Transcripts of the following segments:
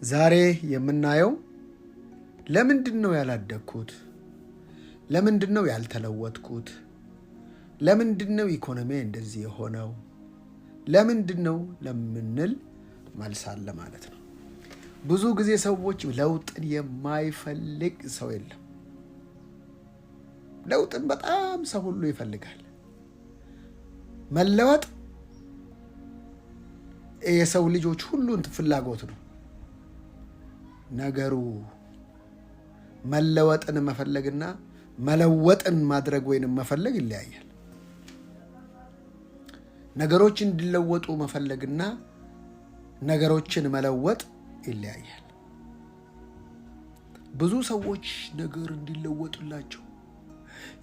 ዛሬ የምናየው ለምንድነው ያላደግኩት? ለምንድነው ያልተለወጥኩት? ለምንድነው ኢኮኖሚ እንደዚህ የሆነው? ለምንድነው ለምንል መልስ አለ ማለት ነው። ብዙ ጊዜ ሰዎች ለውጥን የማይፈልግ ሰው የለም። ለውጥን በጣም ሰው ሁሉ ይፈልጋል። መለወጥ የሰው ልጆች ሁሉን ፍላጎት ነው። ነገሩ መለወጥን መፈለግና መለወጥን ማድረግ ወይንም መፈለግ ይለያያል። ነገሮች እንዲለወጡ መፈለግና ነገሮችን መለወጥ ይለያያል። ብዙ ሰዎች ነገር እንዲለወጡላቸው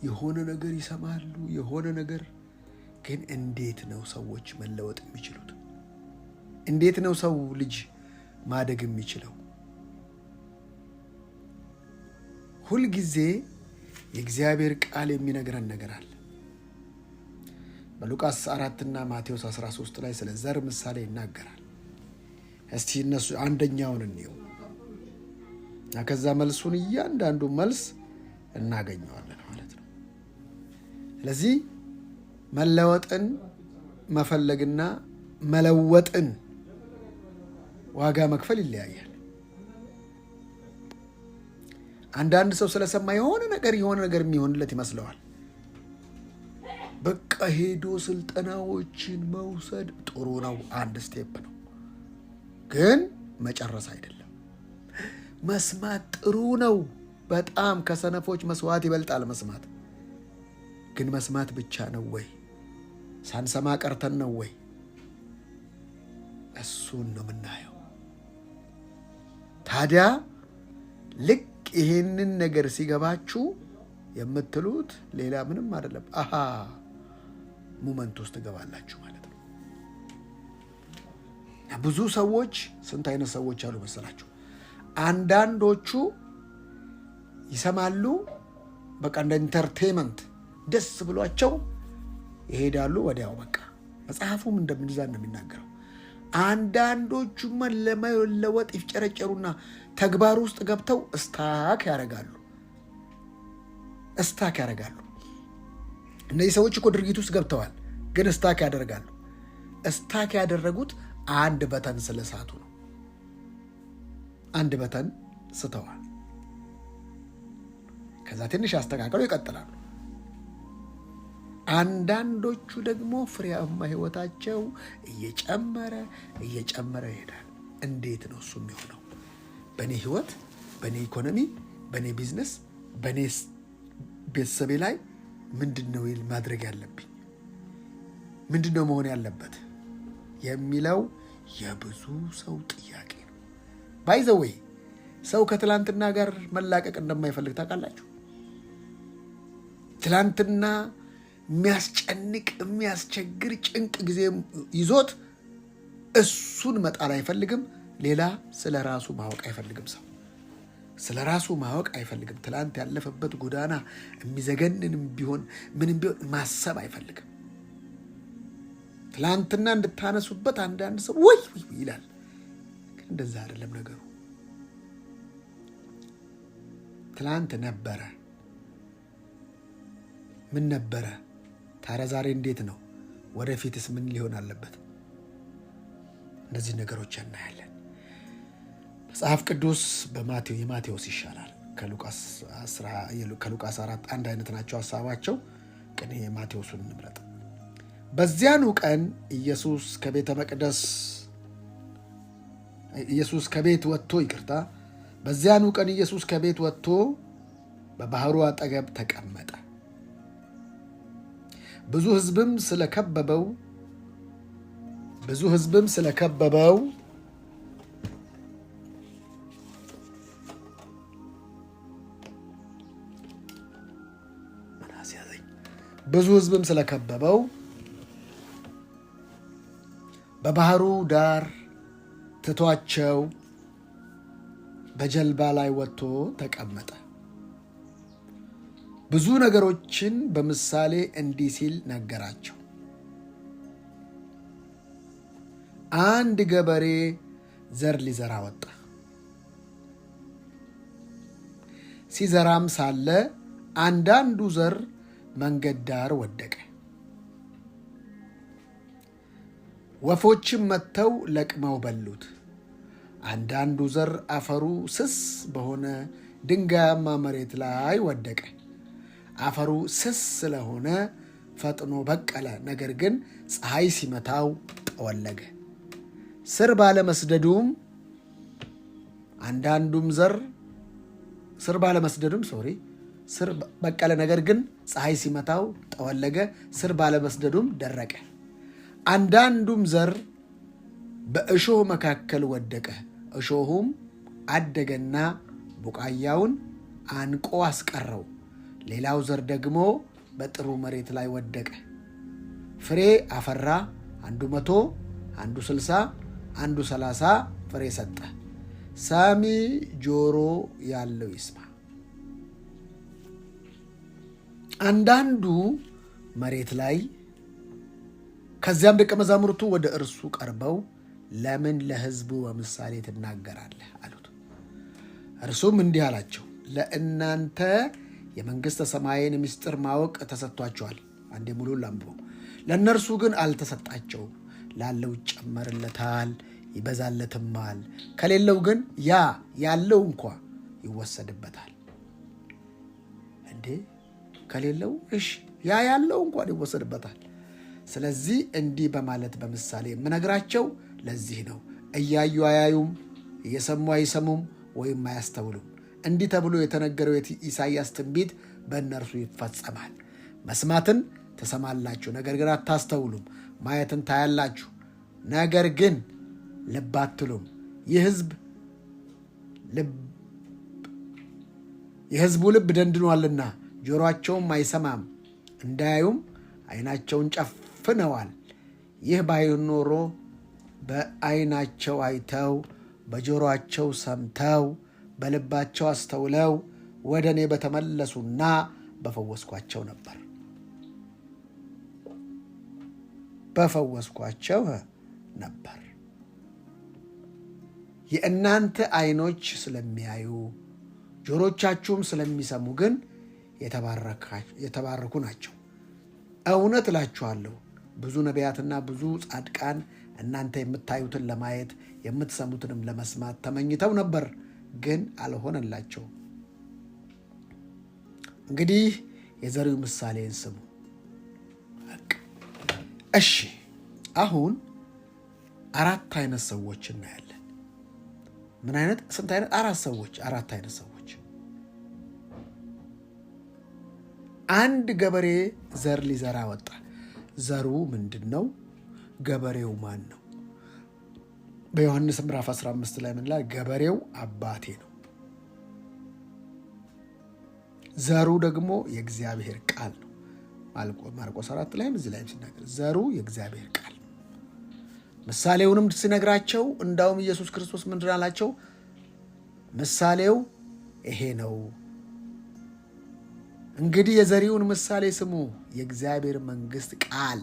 የሆነ ነገር ይሰማሉ። የሆነ ነገር ግን እንዴት ነው ሰዎች መለወጥ የሚችሉት? እንዴት ነው ሰው ልጅ ማደግ የሚችለው? ሁል ጊዜ የእግዚአብሔር ቃል የሚነግረን ነገር አለ። በሉቃስ 4 እና ማቴዎስ 13 ላይ ስለ ዘር ምሳሌ ይናገራል። እስቲ እነሱ አንደኛውን እንየው እና ከዛ መልሱን እያንዳንዱ መልስ እናገኘዋለን ማለት ነው። ስለዚህ መለወጥን መፈለግና መለወጥን ዋጋ መክፈል ይለያያል። አንዳንድ ሰው ስለሰማ የሆነ ነገር የሚሆንለት ይመስለዋል። በቃ ሄዶ ስልጠናዎችን መውሰድ ጥሩ ነው፣ አንድ ስቴፕ ነው፣ ግን መጨረስ አይደለም። መስማት ጥሩ ነው፣ በጣም ከሰነፎች መስዋዕት ይበልጣል መስማት። ግን መስማት ብቻ ነው ወይ? ሳንሰማ ቀርተን ነው ወይ? እሱን ነው የምናየው። ታዲያ ልክ ይሄንን ነገር ሲገባችሁ የምትሉት ሌላ ምንም አይደለም። ሙመንት ውስጥ ትገባላችሁ ማለት ነው። ብዙ ሰዎች ስንት አይነት ሰዎች አሉ መሰላችሁ? አንዳንዶቹ ይሰማሉ፣ በቃ እንደ ኢንተርቴንመንት ደስ ብሏቸው ይሄዳሉ ወዲያው በቃ። መጽሐፉም እንደምንዛ እንደሚናገረው አንዳንዶቹማ ለመለወጥ ይፍጨረጨሩና ተግባር ውስጥ ገብተው እስታክ ያደርጋሉ። እነዚህ ሰዎች እኮ ድርጊት ውስጥ ገብተዋል፣ ግን እስታክ ያደርጋሉ። እስታክ ያደረጉት አንድ በተን ስለሳቱ ነው። አንድ በተን ስተዋል። ከዛ ትንሽ ያስተካከሉ ይቀጥላሉ። አንዳንዶቹ ደግሞ ፍሬያማ ህይወታቸው እየጨመረ ይሄዳል። እንዴት ነው እሱ የሚሆነው? በእኔ ህይወት፣ በእኔ ኢኮኖሚ፣ በእኔ ቢዝነስ፣ በእኔ ቤተሰቤ ላይ ምንድነው ማድረግ ያለብኝ? ምንድነው መሆን ያለበት የሚለው የብዙ ሰው ጥያቄ ነው። ባይዘወይ ሰው ከትላንትና ጋር መላቀቅ እንደማይፈልግ ታውቃላችሁ። ትላንትና የሚያስጨንቅ የሚያስቸግር ጭንቅ ጊዜ ይዞት እሱን መጣል አይፈልግም። ሌላ ስለ ራሱ ማወቅ አይፈልግም። ሰው ስለ ራሱ ማወቅ አይፈልግም። ትላንት ያለፈበት ጎዳና የሚዘገንንም ቢሆን ምንም ቢሆን ማሰብ አይፈልግም። ትላንትና እንድታነሱበት አንዳንድ ሰው ወይ ይላል። ግን እንደዛ አይደለም ነገሩ። ትላንት ነበረ። ምን ነበረ? ታዲያ ዛሬ እንዴት ነው? ወደፊትስ ምን ሊሆን አለበት? እነዚህ ነገሮች እናያለን። መጽሐፍ ቅዱስ የማቴዎስ ይሻላል ከሉቃስ 4 አንድ አይነት ናቸው ሀሳባቸው። ግን የማቴዎስን እንምረጥ። በዚያኑ ቀን ኢየሱስ ከቤት ወጥቶ በባህሩ አጠገብ ተቀመጠ። ብዙ ሕዝብም ስለከበበው በባህሩ ዳር ትቷቸው በጀልባ ላይ ወጥቶ ተቀመጠ። ብዙ ነገሮችን በምሳሌ እንዲህ ሲል ነገራቸው። አንድ ገበሬ ዘር ሊዘራ ወጣ። ሲዘራም ሳለ አንዳንዱ ዘር መንገድ ዳር ወደቀ። ወፎችም መጥተው ለቅመው በሉት። አንዳንዱ ዘር አፈሩ ስስ በሆነ ድንጋያማ መሬት ላይ ወደቀ። አፈሩ ስስ ስለሆነ ፈጥኖ በቀለ፣ ነገር ግን ፀሐይ ሲመታው ጠወለገ። ስር ባለመስደዱም ስር በቀለ፣ ነገር ግን ፀሐይ ሲመታው ጠወለገ። ስር ባለመስደዱም ደረቀ። አንዳንዱም ዘር በእሾህ መካከል ወደቀ። እሾሁም አደገና ቡቃያውን አንቆ አስቀረው። ሌላው ዘር ደግሞ በጥሩ መሬት ላይ ወደቀ። ፍሬ አፈራ። 100፣ 60፣ 30 ፍሬ ሰጠ። ሰሚ ጆሮ ያለው ይስማ። አንዳንዱ መሬት ላይ። ከዚያም ደቀ መዛሙርቱ ወደ እርሱ ቀርበው ለምን ለሕዝቡ በምሳሌ ትናገራለህ አሉት። እርሱም እንዲህ አላቸው፣ ለእናንተ የመንግሥተ ሰማይን ምስጢር ማወቅ ተሰጥቷቸዋል። አንዴ ሙሉ ላንብበው። ለእነርሱ ግን አልተሰጣቸውም። ላለው ይጨመርለታል ይበዛለትማል፣ ከሌለው ግን ያ ያለው እንኳ ይወሰድበታል። እንዴ ከሌለው እሺ ያ ያለው እንኳን ይወሰድበታል። ስለዚህ እንዲህ በማለት በምሳሌ የምነግራቸው ለዚህ ነው። እያዩ አያዩም፣ እየሰሙ አይሰሙም ወይም አያስተውሉም። እንዲህ ተብሎ የተነገረው የኢሳይያስ ትንቢት በእነርሱ ይፈጸማል። መስማትን ትሰማላችሁ፣ ነገር ግን አታስተውሉም። ማየትን ታያላችሁ፣ ነገር ግን ልብ አትሉም። የሕዝቡ ልብ ደንድኗልና ጆሮአቸውም አይሰማም፣ እንዳያዩም ዓይናቸውን ጨፍነዋል። ይህ ባይሆን ኖሮ በዓይናቸው አይተው በጆሮአቸው ሰምተው በልባቸው አስተውለው ወደ እኔ በተመለሱና በፈወስኳቸው ነበር። የእናንተ ዓይኖች ስለሚያዩ ጆሮቻችሁም ስለሚሰሙ ግን የተባረኩ ናቸው። እውነት እላችኋለሁ ብዙ ነቢያትና ብዙ ጻድቃን እናንተ የምታዩትን ለማየት የምትሰሙትንም ለመስማት ተመኝተው ነበር፣ ግን አልሆነላቸውም። እንግዲህ የዘሪው ምሳሌን ስሙ። እሺ አሁን 4 አይነት ሰዎች እናያለን። ምን አይነት? ስንት አይነት? 4 አይነት ሰዎች። አንድ ገበሬ ዘር ሊዘራ ወጣ። ዘሩ ምንድን ነው? ገበሬው ማን ነው? በዮሐንስ ምዕራፍ 15 ላይ ምን ላይ? ገበሬው አባቴ ነው። ዘሩ ደግሞ የእግዚአብሔር ቃል ነው። ማርቆስ 4 ላይም እዚህ ላይም ሲናገር ዘሩ የእግዚአብሔር ቃል ነው። ምሳሌውንም ሲነግራቸው እንዳውም ኢየሱስ ክርስቶስ ምንድን አላቸው? ምሳሌው ይሄ ነው። እንግዲህ የዘሪውን ምሳሌ ስሙ። የእግዚአብሔር መንግሥት ቃል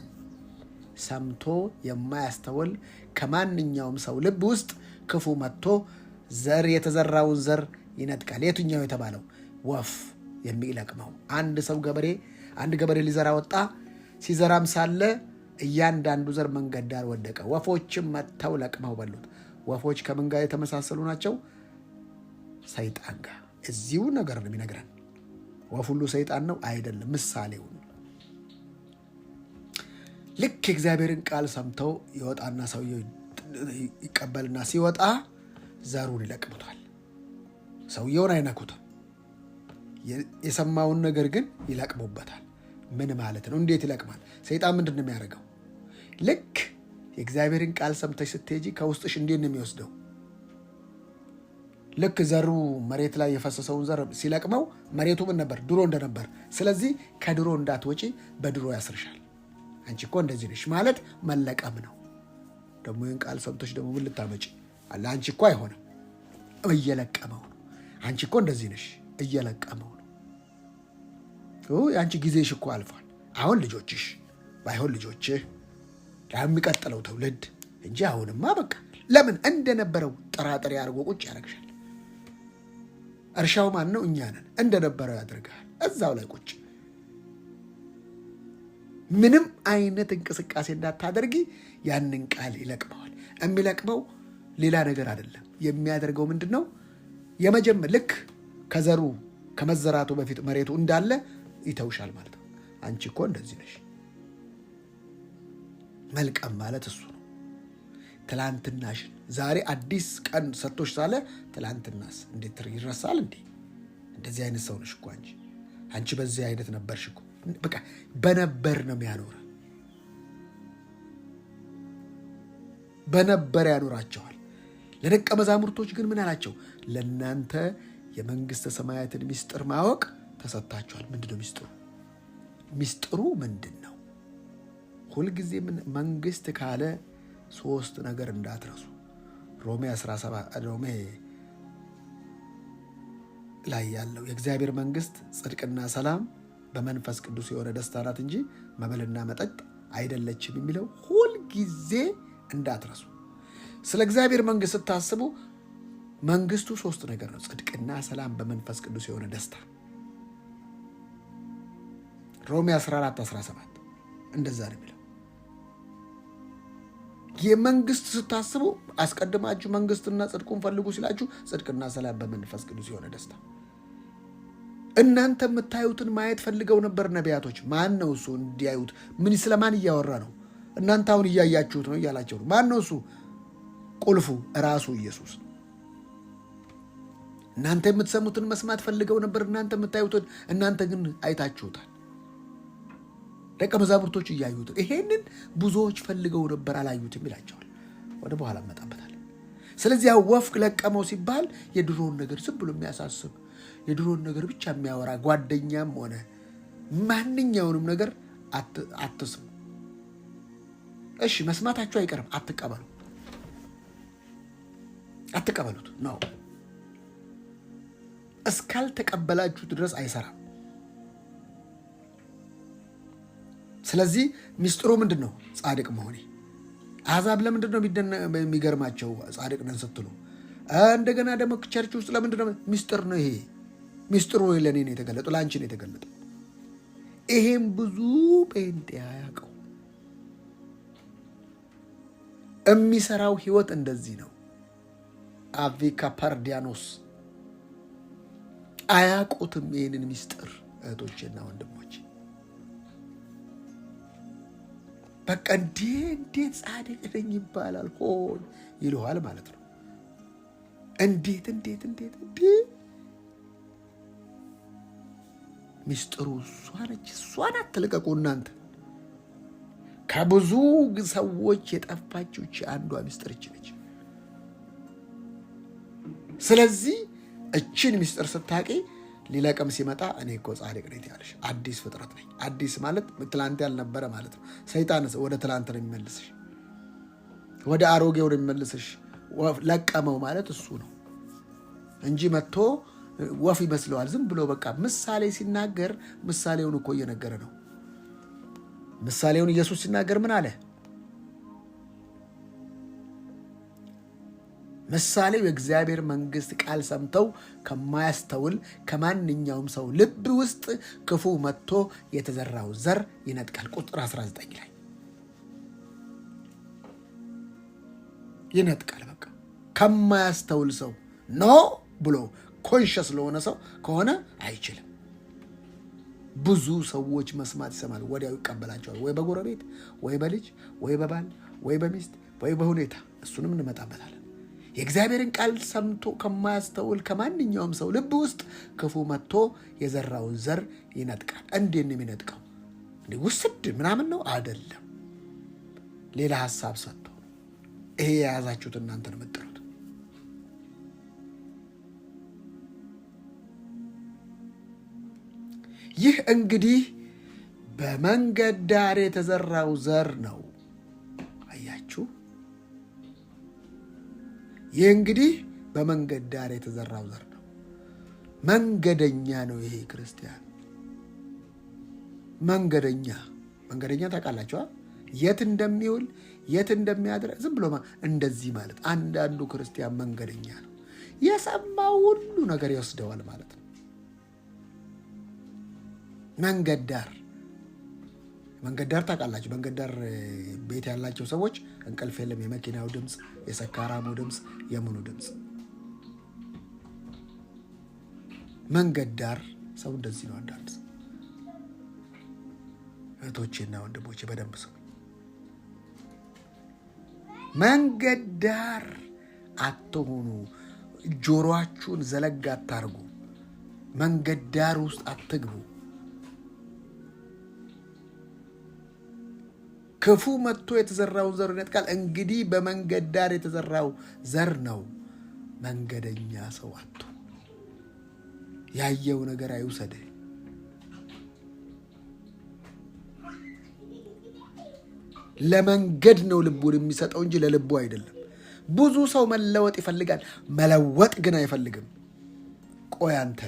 ሰምቶ የማያስተውል ከማንኛውም ሰው ልብ ውስጥ ክፉ መጥቶ ዘር የተዘራውን ዘር ይነጥቃል። የትኛው የተባለው? ወፍ የሚለቅመው። አንድ ገበሬ ሊዘራ ወጣ። ሲዘራም ሳለ እያንዳንዱ ዘር መንገድ ዳር ወደቀ። ወፎችም መጥተው ለቅመው በሉት። ወፎች ከምን ጋር የተመሳሰሉ ናቸው? ሰይጣን ጋር። እዚሁ ነገር ነው የሚነግረን። ወፍ ሁሉ ሰይጣን ነው አይደለም፣ ምሳሌው ነው። ልክ የእግዚአብሔርን ቃል ሰምተው ይወጣና ሰውየው ይቀበልና ሲወጣ ዘሩን ይለቅሙታል። ሰውየውን አይነኩትም። የሰማውን ነገር ግን ይለቅሙበታል። ምን ማለት ነው? እንዴት ይለቅማል? ሰይጣን ምንድን ነው የሚያደርገው? ልክ የእግዚአብሔርን ቃል ሰምተሽ ስትሄጂ ከውስጥሽ እንዴት ነው የሚወስደው? ልክ ዘሩ መሬት ላይ የፈሰሰውን ዘር ሲለቅመው መሬቱ ምን ነበር? ድሮ እንደነበር። ስለዚህ ከድሮ እንዳትወጪ በድሮ ያስርሻል። አንቺ እኮ እንደዚህ ነሽ ማለት መለቀም ነው። ደግሞ ይህን ቃል ሰምተሽ ደግሞ ምን ልታመጪ አለ? አንቺ እኮ አይሆንም፣ እየለቀመው ነው። አንቺ እኮ እንደዚህ ነሽ፣ እየለቀመው ነው። የአንቺ ጊዜሽ እኮ አልፏል። አሁን ልጆችሽ ባይሆን ልጆችህ የሚቀጥለው ትውልድ እንጂ አሁንማ በቃ ለምን እንደነበረው ጥራጥሬ አድርጎ ቁጭ ያደርግሻል። እርሻው ማን ነው? እኛ ነን። እንደነበረው ያደርጋል። እዛው ላይ ቁጭ ምንም አይነት እንቅስቃሴ እንዳታደርጊ ያንን ቃል ይለቅመዋል። የሚለቅመው ሌላ ነገር አይደለም። የሚያደርገው ምንድን ነው? ልክ ከዘሩ ከመዘራቱ በፊት መሬቱ እንዳለ ይተውሻል ማለት ነው። አንቺ እኮ እንደዚህ ነሽ። መልቀም ማለት እሱ ነው። ትላንትናሽን ዛሬ አዲስ ቀን ሰጥቶሽ ሳለ ትላንትናስ እንዴት ይረሳል እንዴ? እንደዚህ አይነት ሰው ነሽ እኮ አንቺ በዚህ አይነት ነበርሽ እኮ። በቃ በነበር ነው የሚያኖረ። በነበር ያኖራቸዋል። ለደቀ መዛሙርቶች ግን ምን አላቸው? ለእናንተ የመንግሥተ ሰማያትን ምስጢር ማወቅ ተሰጥታችኋል። ምንድን ነው ምስጢሩ? ምስጢሩ ምንድን ነው? ሁልጊዜ መንግሥት ካለ 3 ነገር እንዳትረሱ። ሮሜ ላይ ያለው የእግዚአብሔር መንግሥት ጽድቅና ሰላም በመንፈስ ቅዱስ የሆነ ደስታ ናት እንጂ መብልና መጠጥ አይደለችም የሚለው ሁልጊዜ እንዳትረሱ። ስለ እግዚአብሔር መንግሥት ስታስቡ መንግሥቱ 3 ነገር ነው። ጽድቅና ሰላም በመንፈስ ቅዱስ የሆነ ደስታ። ሮሜ 14:17 እንደዛ ነው የሚለው። የመንግስት ስታስቡ አስቀድማችሁ መንግስትና ጽድቁን ፈልጉ ሲላችሁ ጽድቅና ሰላም በመንፈስ ቅዱስ የሆነ ደስታ። እናንተ የምታዩትን ማየት ፈልገው ነበር ነቢያቶች። ማን ነው እሱ እንዲያዩት? ምን ስለማን እያወራ ነው? እናንተ አሁን እያያችሁት ነው እያላቸው ነው። ማን ነው እሱ? ቁልፉ ራሱ ኢየሱስ። እናንተ የምትሰሙትን መስማት ፈልገው ነበር፣ እናንተ የምታዩትን እናንተ ግን አይታችሁታል። ደቀ መዛሙርቶች እያዩት፣ ይሄንን ብዙዎች ፈልገው ነበር አላዩትም ይላቸዋል። ወደ በኋላ እንመጣበታለን። ስለዚህ ወፍ ለቀመው ሲባል የድሮውን ነገር ዝም ብሎ የሚያሳስብ የድሮውን ነገር ብቻ የሚያወራ ጓደኛም ሆነ ማንኛውንም ነገር አትስሙ። እሺ መስማታችሁ አይቀርም፣ አትቀበሉት ነው። እስካልተቀበላችሁት ድረስ አይሰራም። ስለዚህ ሚስጥሩ ምንድን ነው? ጻድቅ መሆኔ። አሕዛብ ለምንድን ነው የሚገርማቸው ጻድቅ ነን ስትሉ? እንደገና ደግሞ ቸርች ውስጥ ለምንድን ነው? ሚስጥር ነው ይሄ። ሚስጥሩ ለእኔ ነው የተገለጠው፣ ለአንቺ ነው የተገለጠው። ይሄም ብዙ ጴንጤ አያውቀው። የሚሰራው ህይወት እንደዚህ ነው። አቪካ ፓርዲያኖስ አያውቁትም ይህንን ሚስጥር እህቶቼና ወንድሞች። በቃ እንዴት ጻድቅ ነኝ ይባላል ሆይ ይለዋል ማለት ነው። እንዴት ሚስጥሩ እሷ ነች። እሷን አትልቀቁ እናንተ። ከብዙ ሰዎች የጠፋችው አንዷ ሚስጥር እች ነች። ስለዚህ እችን ሚስጥር ስታቂ ሊለቅም ሲመጣ እኔ እኮ ጻድቅ ነኝ ያለሽ፣ አዲስ ፍጥረት ነኝ። አዲስ ማለት ትላንት ያልነበረ ማለት ነው። ሰይጣን ወደ ትላንት ነው የሚመልስሽ፣ ወደ አሮጌው ነው የሚመልስሽ። ለቀመው ማለት እሱ ነው እንጂ መጥቶ ወፍ ይመስለዋል። ዝም ብሎ በቃ ምሳሌ ሲናገር ምሳሌውን እኮ እየነገረ ነው። ምሳሌውን ኢየሱስ ሲናገር ምን አለ? ምሳሌው የእግዚአብሔር መንግሥት ቃል ሰምተው ከማያስተውል ከማንኛውም ሰው ልብ ውስጥ ክፉ መጥቶ የተዘራው ዘር ይነጥቃል። ቁጥር 19 ላይ ይነጥቃል። በቃ ከማያስተውል ሰው ኖ ብሎ ኮንሸስ ለሆነ ሰው ከሆነ አይችልም። ብዙ ሰዎች መስማት ይሰማል፣ ወዲያው ይቀበላቸዋል። ወይ በጎረቤት ወይ በልጅ ወይ በባል ወይ በሚስት ወይ በሁኔታ። እሱንም እንመጣበታለን። የእግዚአብሔርን ቃል ሰምቶ ከማያስተውል ከማንኛውም ሰው ልብ ውስጥ ክፉ መጥቶ የዘራውን ዘር ይነጥቃል። እንዴት ነው የሚነጥቀው? ውስድ ምናምን ነው አይደለም። ሌላ ሀሳብ ሰጥቶ ይሄ የያዛችሁት እናንተ ነው የምትጥሉት። ይህ እንግዲህ በመንገድ ዳር የተዘራው ዘር ነው። አያችሁ? ይህ እንግዲህ በመንገድ ዳር የተዘራው ዘር ነው። መንገደኛ ነው ይሄ ክርስቲያን። መንገደኛ ታውቃላችኋ? የት እንደሚውል የት እንደሚያድር ዝም ብሎ እንደዚህ ማለት። አንዳንዱ ክርስቲያን መንገደኛ ነው። የሰማው ሁሉ ነገር ይወስደዋል ማለት ነው። መንገድ ዳር ታውቃላችሁ። መንገድ ዳር ቤት ያላቸው ሰዎች እንቅልፍ የለም። የመኪናው ድምፅ፣ የሰካራሙ ድምፅ፣ የምኑ ድምፅ። መንገድ ዳር ሰው እንደዚህ ነው። አንዳንድ ሰው እህቶቼና ወንድሞቼ በደንብ ሰው መንገድ ዳር አትሆኑ። ጆሮአችሁን ዘለግ አታርጉ። መንገድ ዳር ውስጥ አትግቡ። ክፉ መጥቶ የተዘራውን ዘር ይነጥቃል። እንግዲህ በመንገድ ዳር የተዘራው ዘር ነው። መንገደኛ ሰው አትሁን። ያየው ነገር አይውሰድህ። ለመንገድ ነው ልቡን የሚሰጠው እንጂ ለልቡ አይደለም። ብዙ ሰው መለወጥ ይፈልጋል፣ መለወጥ ግን አይፈልግም። ቆይ አንተ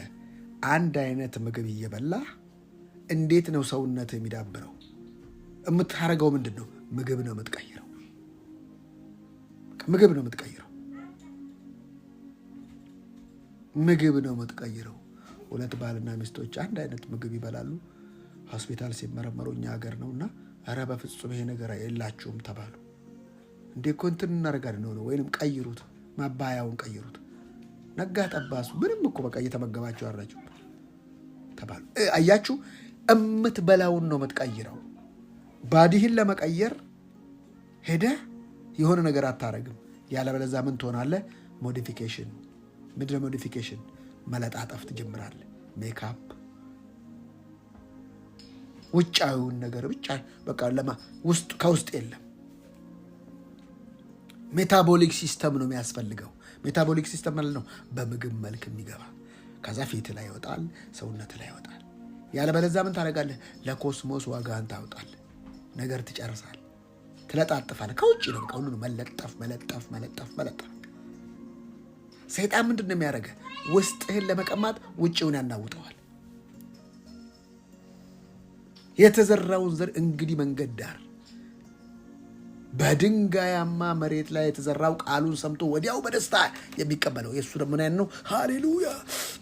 አንድ አይነት ምግብ እየበላ እንዴት ነው ሰውነት የሚዳብረው? የምታረገው ምንድን ነው? ምግብ ነው የምትቀይረው። ምግብ ነው የምትቀይረው። ምግብ ነው የምትቀይረው። ሁለት ባልና ሚስቶች አንድ አይነት ምግብ ይበላሉ። ሆስፒታል ሲመረመሩ እኛ ሀገር ነውና ኧረ በፍጹም ይሄ ነገር የላችሁም ተባሉ። እንዴ እኮ እንትን እናደርጋለን ነው ወይንም ቀይሩት፣ ማባያውን ቀይሩት። ነጋ ጠባሱ ምንም እኮ በቃ እየተመገባችሁ አራችሁ ተባሉ። አያችሁ፣ እምትበላውን ነው የምትቀይረው። ባዲህን ለመቀየር ሄደህ የሆነ ነገር አታረግም። ያለበለዚያ ምን ትሆናለህ? ሞዲፊኬሽን። ምንድን ነው ሞዲፊኬሽን? መለጣጠፍ ትጀምራለህ። ሜካፕ፣ ውጫዊውን ነገር ብቻ በቃ ውስጥ ከውስጥ የለም። ሜታቦሊክ ሲስተም ነው የሚያስፈልገው። ሜታቦሊክ ሲስተም ማለት ነው በምግብ መልክ የሚገባ ከዛ ፊት ላይ ይወጣል፣ ሰውነት ላይ ይወጣል። ያለበለዚያ ምን ታደርጋለህ? ለኮስሞስ ዋጋህን ታወጣለህ። ነገር ትጨርሳል፣ ትለጣጥፋለህ። ከውጭ ነው በቃ ሁሉ መለጠፍ መለጠፍ መለጠፍ መለጠፍ። ሰይጣን ምንድን ነው የሚያደርገህ? ውስጥህን ለመቀማት ውጭውን ያናውጠዋል። የተዘራውን ዘር እንግዲህ መንገድ ዳር በድንጋያማ መሬት ላይ የተዘራው ቃሉን ሰምቶ ወዲያው በደስታ የሚቀበለው የእሱ ደግሞ ያን ነው። ሃሌሉያ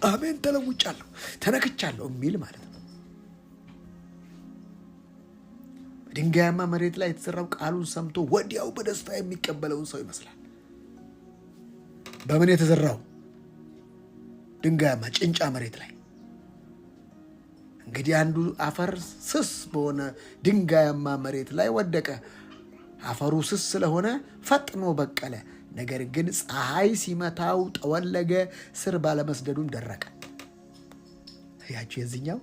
አሜን፣ ተለውጫለሁ፣ ተነክቻለሁ የሚል ማለት ነው። በድንጋያማ መሬት ላይ የተዘራው ቃሉን ሰምቶ ወዲያው በደስታ የሚቀበለውን ሰው ይመስላል። በምን የተዘራው? ድንጋያማ ጭንጫ መሬት ላይ። እንግዲህ አንዱ አፈር ስስ በሆነ ድንጋያማ መሬት ላይ ወደቀ። አፈሩ ስስ ስለሆነ ፈጥኖ በቀለ። ነገር ግን ፀሐይ ሲመታው ጠወለገ፣ ስር ባለመስደዱም ደረቀ። ያቺ የዚህኛው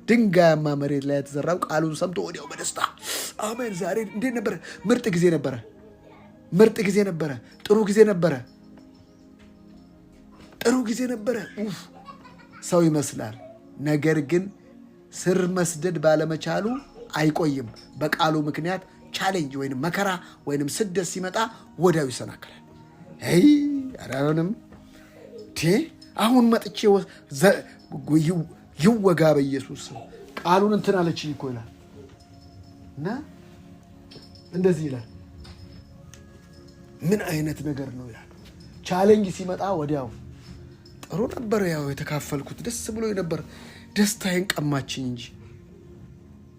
ድንጋያማ መሬት ላይ የተዘራው ቃሉን ሰምቶ ወዲያው በደስታ አሜን። ዛሬ እንዴት ነበረ? ምርጥ ጊዜ ነበረ፣ ምርጥ ጊዜ ነበረ፣ ጥሩ ጊዜ ነበረ፣ ጥሩ ጊዜ ነበረ ሰው ይመስላል። ነገር ግን ስር መስደድ ባለመቻሉ አይቆይም። በቃሉ ምክንያት ቻሌንጅ ወይንም መከራ ወይንም ስደት ሲመጣ ወዲያው ይሰናከላል። አሁንም አሁን መጥቼ ይወጋ በኢየሱስ ቃሉን እንትን አለችኝ እኮ ይላል እና እንደዚህ ይላል። ምን አይነት ነገር ነው ይላል። ቻሌንጅ ሲመጣ ወዲያው ጥሩ ነበር፣ ያው የተካፈልኩት ደስ ብሎ ነበር፣ ደስታዬን ቀማችኝ እንጂ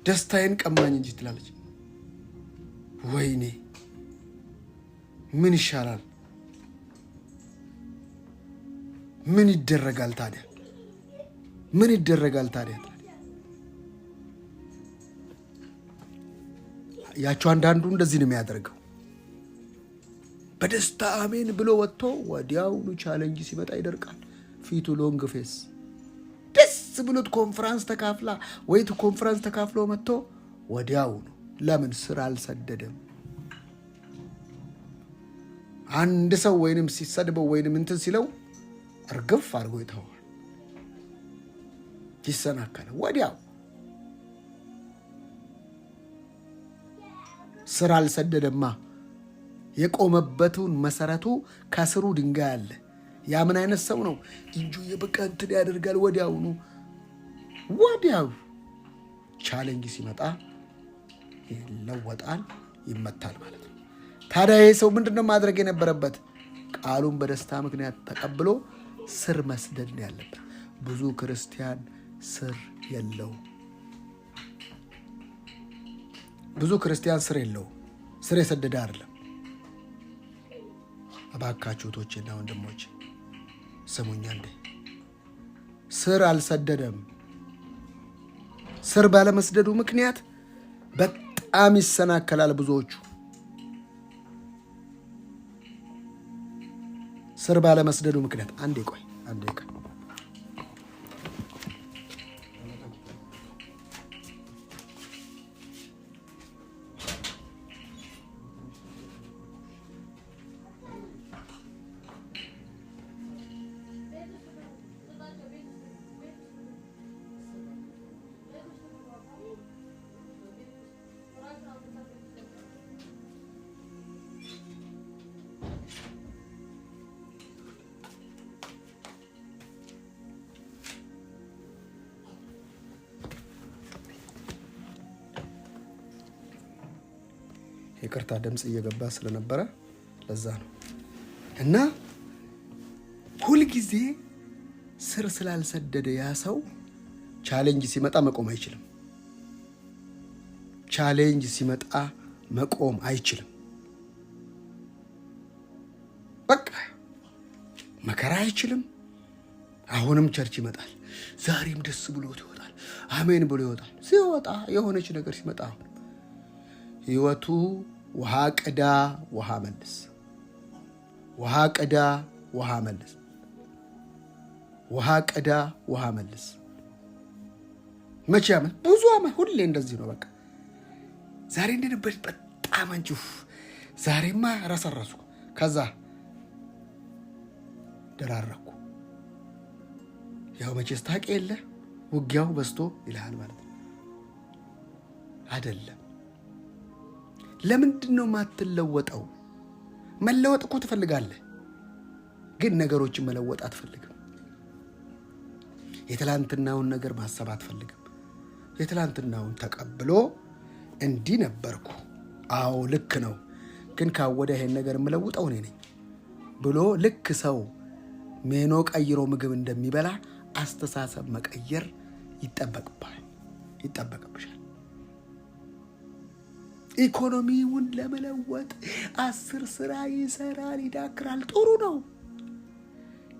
ደስታዬን ቀማኝ እንጂ ትላለች። ወይኔ ምን ይሻላል? ምን ይደረጋል ታዲያ? ምን ይደረጋል ታዲያ? ያቸው አንዳንዱ እንደዚህ ነው የሚያደርገው። በደስታ አሜን ብሎ ወጥቶ ወዲያውኑ ቻሌንጅ ሲመጣ ይደርቃል። ፊቱ ሎንግ ፌስ። ደስ ብሎት ኮንፈረንስ ተካፍላ ወይ ኮንፈረንስ ተካፍሎ መጥቶ ወዲያውኑ ለምን ስራ አልሰደደም? አንድ ሰው ወይንም ሲሰድበው ወይንም እንትን ሲለው እርግፍ አድርጎ ይተዋል፣ ይሰናከለ ወዲያው። ስራ አልሰደደማ። የቆመበትን መሰረቱ ከስሩ ድንጋይ አለ። ያ ምን አይነት ሰው ነው? እንጁ የበቃ እንትን ያደርጋል። ወዲያውኑ ቻሌንጅ ሲመጣ ይለወጣል፣ ይመታል ማለት ነው። ታዲያ ይህ ሰው ምንድነው ማድረግ የነበረበት? ቃሉን በደስታ ምክንያት ተቀብሎ ስር መስደድ ነው ያለበት። ብዙ ክርስቲያን ስር የለው። ብዙ ክርስቲያን ስር የለው። ስር የሰደደ አይደለም። እባካችሁ እህቶቼና ወንድሞቼ ስሙኛ እንዴ! ስር አልሰደደም። ስር ባለመስደዱ ምክንያት በጣም ይሰናከላል። ብዙዎቹ ስር ባለመስደዱ ምክንያት አንዴ ቆይ ይቅርታ ድምፅ እየገባ ስለነበረ ለዛ ነው። እና ሁልጊዜ ስር ስላልሰደደ ያ ሰው ቻሌንጅ ሲመጣ መቆም አይችልም። ቻሌንጅ ሲመጣ መቆም አይችልም። በቃ መከራ አይችልም። አሁንም ቸርች ይመጣል። ዛሬም ደስ ብሎት ይወጣል። አሜን ብሎ ይወጣል። ሲወጣ የሆነች ነገር ሲመጣ አሁን ህይወቱ ውሃ ቅዳ ውሃ መልስ፣ ውሃ ቅዳ ውሃ መልስ፣ ውሃ ቅዳ ውሃ መልስ። መቼ ዓመት ብዙ ዓመት ሁሌ እንደዚህ ነው። በቃ ዛሬ እንደነበረች በጣም አንቺ ዛሬማ ረሰረስኩ፣ ከዛ ደራረኩ። ያው መቼስ ታውቂ የለ ውጊያው በዝቶ ይልሃል ማለት ነው አይደለም። ለምንድን ነው ማትለወጠው? መለወጥ እኮ ትፈልጋለህ፣ ግን ነገሮችን መለወጥ አትፈልግም። የትላንትናውን ነገር ማሰብ አትፈልግም። የትላንትናውን ተቀብሎ እንዲህ ነበርኩ፣ አዎ ልክ ነው፣ ግን ካወደ ይሄን ነገር የምለውጠው እኔ ነኝ ብሎ ልክ ሰው ሜኖ ቀይሮ ምግብ እንደሚበላ አስተሳሰብ መቀየር ይጠበቅብሻል። ኢኮኖሚውን ለመለወጥ 10 ስራ ይሰራል፣ ይዳክራል፣ ጥሩ ነው።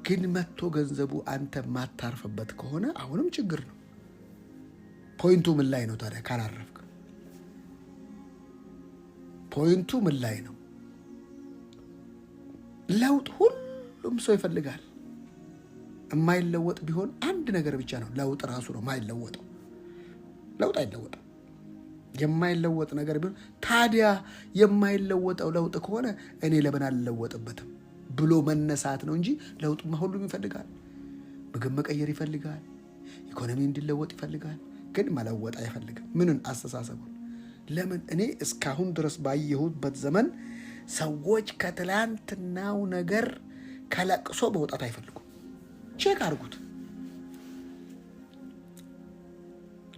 ግን መጥቶ ገንዘቡ አንተ ማታርፍበት ከሆነ አሁንም ችግር ነው። ፖይንቱ ምን ላይ ነው ታዲያ? ካላረፍክ ፖይንቱ ምን ላይ ነው? ለውጥ ሁሉም ሰው ይፈልጋል። የማይለወጥ ቢሆን አንድ ነገር ብቻ ነው፣ ለውጥ ራሱ ነው የማይለወጠው። ለውጥ አይለወጥም። የማይለወጥ ነገር ቢሆን ታዲያ የማይለወጠው ለውጥ ከሆነ እኔ ለምን አልለወጥበትም ብሎ መነሳት ነው እንጂ ለውጥማ ሁሉም ይፈልጋል። ምግብ መቀየር ይፈልጋል፣ ኢኮኖሚ እንዲለወጥ ይፈልጋል። ግን መለወጥ አይፈልግም። ምንን? አስተሳሰቡን። ለምን? እኔ እስካሁን ድረስ ባየሁበት ዘመን ሰዎች ከትላንትናው ነገር ከለቅሶ መውጣት አይፈልጉም። ቼክ አድርጉት።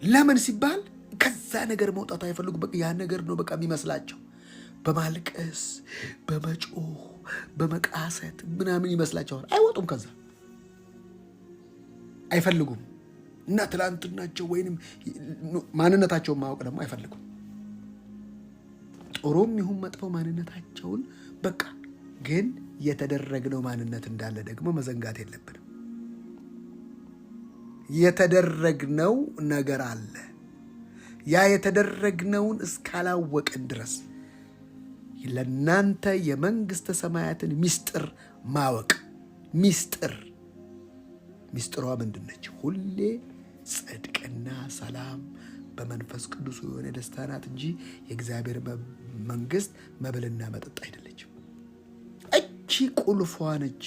ለምን ሲባል ከዛ ነገር መውጣት አይፈልጉም። በቃ ያ ነገር ነው በቃ የሚመስላቸው። በማልቀስ በመጮህ በመቃሰት ምናምን ይመስላቸዋል። አይወጡም። ከዛ አይፈልጉም። እና ትላንትናቸው ወይንም ማንነታቸውን ማወቅ ደግሞ አይፈልጉም። ጥሩም ይሁን መጥፎ ማንነታቸውን በቃ ግን የተደረግነው ማንነት እንዳለ ደግሞ መዘንጋት የለብንም። የተደረግነው ነገር አለ። ያ የተደረግነውን እስካላወቅን ድረስ ለናንተ የመንግስተ ሰማያትን ሚስጥር ማወቅ ሚስጥሯ ምንድነች? ሁሌ ጽድቅና ሰላም በመንፈስ ቅዱስ የሆነ ደስታ ናት እንጂ የእግዚአብሔር መንግስት መብልና መጠጥ አይደለችም። እቺ ቁልፏ ነች።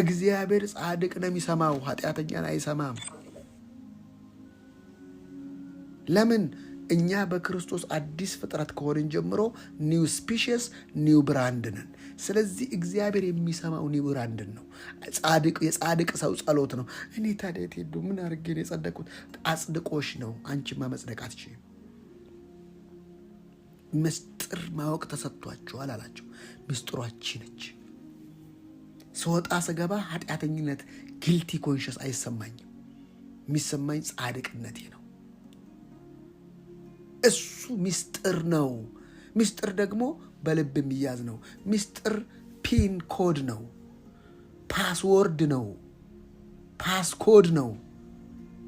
እግዚአብሔር ጻድቅ ነው የሚሰማው፣ ኃጢአተኛን አይሰማም። ለምን? እኛ በክርስቶስ አዲስ ፍጥረት ከሆንን ጀምሮ ኒው ስፒሺስ ኒው ብራንድ ነን። ስለዚህ እግዚአብሔር የሚሰማው ኒው ብራንድን ነው። የጻድቅ ሰው ጸሎት ነው። እኔ ታዲያ ሄዱ ምን አድርጌ ነው የጸደቁት? አጽድቆሽ ነው። አንቺማ መጽደቅ አትችይም። ምስጢር ማወቅ ተሰጥቷቸዋል አላቸው። ምስጢሯች ነች። ስወጣ ስገባ ኃጢአተኝነት ጊልቲ ኮንሽስ አይሰማኝም። የሚሰማኝ ጻድቅነቴ ነው። እሱ ምስጢር ነው። ምስጢር ደግሞ በልብ የሚያዝ ነው። ምስጢር ፒን ኮድ ነው። ፓስወርድ ነው። ፓስኮድ ነው።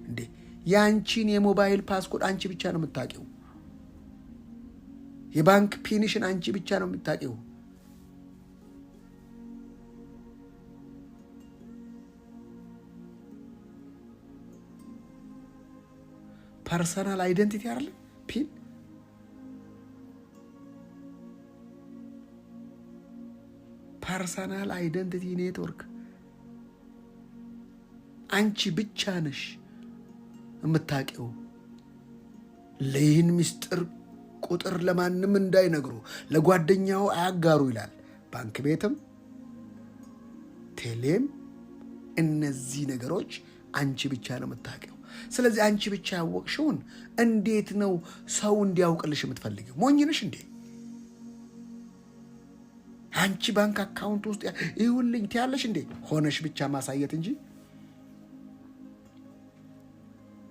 እንዴ ያንቺን የሞባይል ፓስኮድ አንቺ ብቻ ነው የምታውቂው። የባንክ ፒንሽን አንቺ ብቻ ነው የምታውቂው። ፐርሰናል አይደንቲቲ አይደል ፒን? ፐርሰናል አይደንቲቲ ኔትወርክ አንቺ ብቻ ነሽ የምታውቂው። ለይህን ምስጢር ቁጥር ለማንም እንዳይነግሩ፣ ለጓደኛው አያጋሩ ይላል። ባንክ ቤትም ቴሌም እነዚህ ነገሮች አንቺ ብቻ ነው የምታውቂው። ስለዚህ አንቺ ብቻ ያወቅሽውን እንዴት ነው ሰው እንዲያውቅልሽ የምትፈልጊው? ሞኝ ነሽ እንዴ? አንቺ ባንክ አካውንት ውስጥ ይሁንልኝ ትያለሽ እንዴ? ሆነሽ ብቻ ማሳየት እንጂ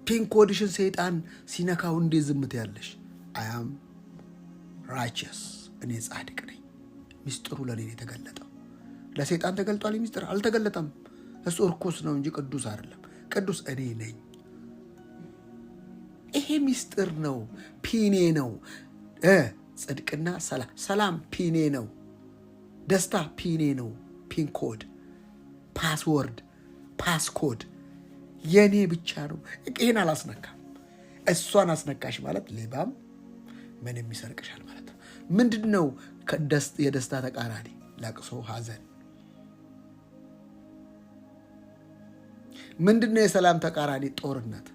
ፒን ኮድሽን ሰይጣን ሲነካው እንዴት ዝም ትያለሽ? አያም ራይቸስ፣ እኔ ጻድቅ ነኝ። ሚስጥሩ ለኔ የተገለጠው። ለሰይጣን ተገልጧል። ሚስጥር አልተገለጠም። እሱ እርኩስ ነው እንጂ ቅዱስ አይደለም። ቅዱስ እኔ ነኝ። ይሄ ሚስጥር ነው። ፒኔ ነው። ጽድቅና ሰላም ፒኔ ነው። ደስታ ፒኔ ነው። ፒን ኮድ፣ ፓስወርድ፣ ፓስኮድ የኔ ብቻ ነው። ይሄን አላስነካም። እሷን አስነካሽ ማለት ሌባም ምንም ይሰርቅሻል ማለት ነው። ምንድን ነው የደስታ ተቃራኒ? ለቅሶ፣ ሐዘን። ምንድን ነው የሰላም ተቃራኒ? ጦርነት፣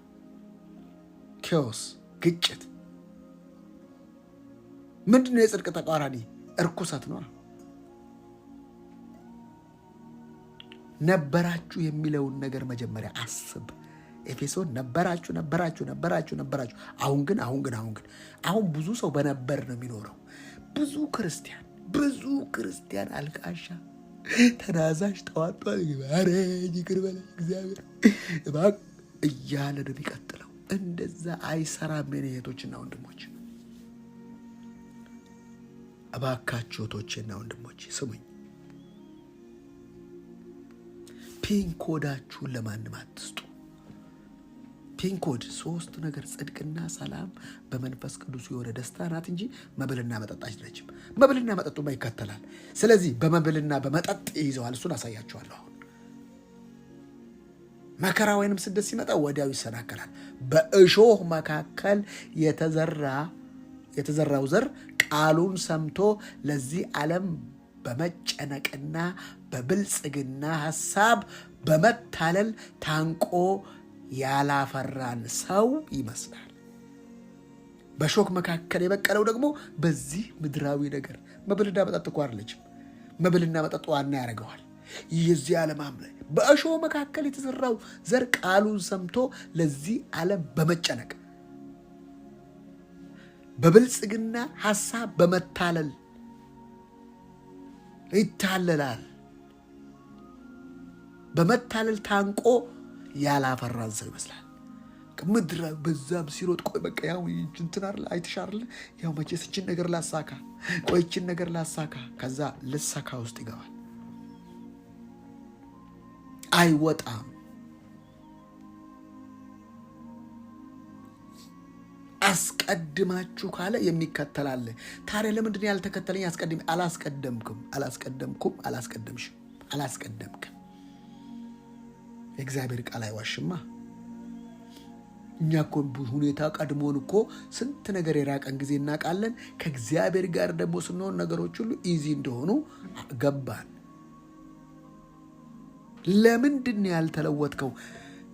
ኬዎስ፣ ግጭት። ምንድን ነው የጽድቅ ተቃራኒ? እርኩሰት ነው። ነበራችሁ የሚለውን ነገር መጀመሪያ አስብ። ኤፌሶን ነበራችሁ። አሁን ብዙ ሰው በነበር ነው የሚኖረው። ብዙ ክርስቲያን አልቃሻ፣ ተናዛዥ፣ ጠዋት ይቅር በለኝ እግዚአብሔር እያለ ነው የሚቀጥለው። እንደዛ አይሰራም። የኔ እህቶችና ወንድሞች፣ እባካችሁ እህቶቼና ወንድሞች ስሙኝ። ፒን ኮዳችሁን ለማንም አትስጡ። ፒን ኮድ 3 ነገር፣ ጽድቅና ሰላም በመንፈስ ቅዱስ የሆነ ደስታ ናት እንጂ መብልና መጠጥ አይደለችም። መብልና መጠጡማ ይከተላል። ስለዚህ በመብልና በመጠጥ ይይዘዋል። እሱን አሳያችኋለሁ። አሁን መከራ ወይንም ስደት ሲመጣ ወዲያው ይሰናከላል። በእሾህ መካከል የተዘራው ዘር ቃሉን ሰምቶ ለዚህ ዓለም በመጨነቅና በብልጽግና ሐሳብ በመታለል ታንቆ ያላፈራን ሰው ይመስላል። በሾክ መካከል የበቀለው ደግሞ በዚህ ምድራዊ ነገር መብልና መጠጥ እኮ አይደለችም። መብልና መጠጥ ዋና ያደርገዋል። የዚህ ዓለም አምለ በእሾህ መካከል የተዘራው ዘር ቃሉን ሰምቶ ለዚህ ዓለም በመጨነቅ በብልጽግና ሐሳብ በመታለል ይታለላል። በመታለል ታንቆ ያላፈራን ሰው ይመስላል። ምድር በዛም ሲሮጥ ቆይ በቃ ያው እንትን አይደል አይተሻርል ያው መቼስ እችን ነገር ላሳካ ቆይ እችን ነገር ላሳካ ከዛ ልሳካ ውስጥ ይገባል። አይወጣም። አስቀድማችሁ ካለ የሚከተላል። ታዲያ ለምንድን ያልተከተለኝ? አላስቀደምክም። የእግዚአብሔር ቃል አይዋሽማ። እኛ እኮ ሁኔታ ቀድሞን እኮ ስንት ነገር የራቀን ጊዜ እናውቃለን። ከእግዚአብሔር ጋር ደግሞ ስንሆን ነገሮች ሁሉ ኢዚ እንደሆኑ ገባን። ለምንድን ያልተለወጥከው?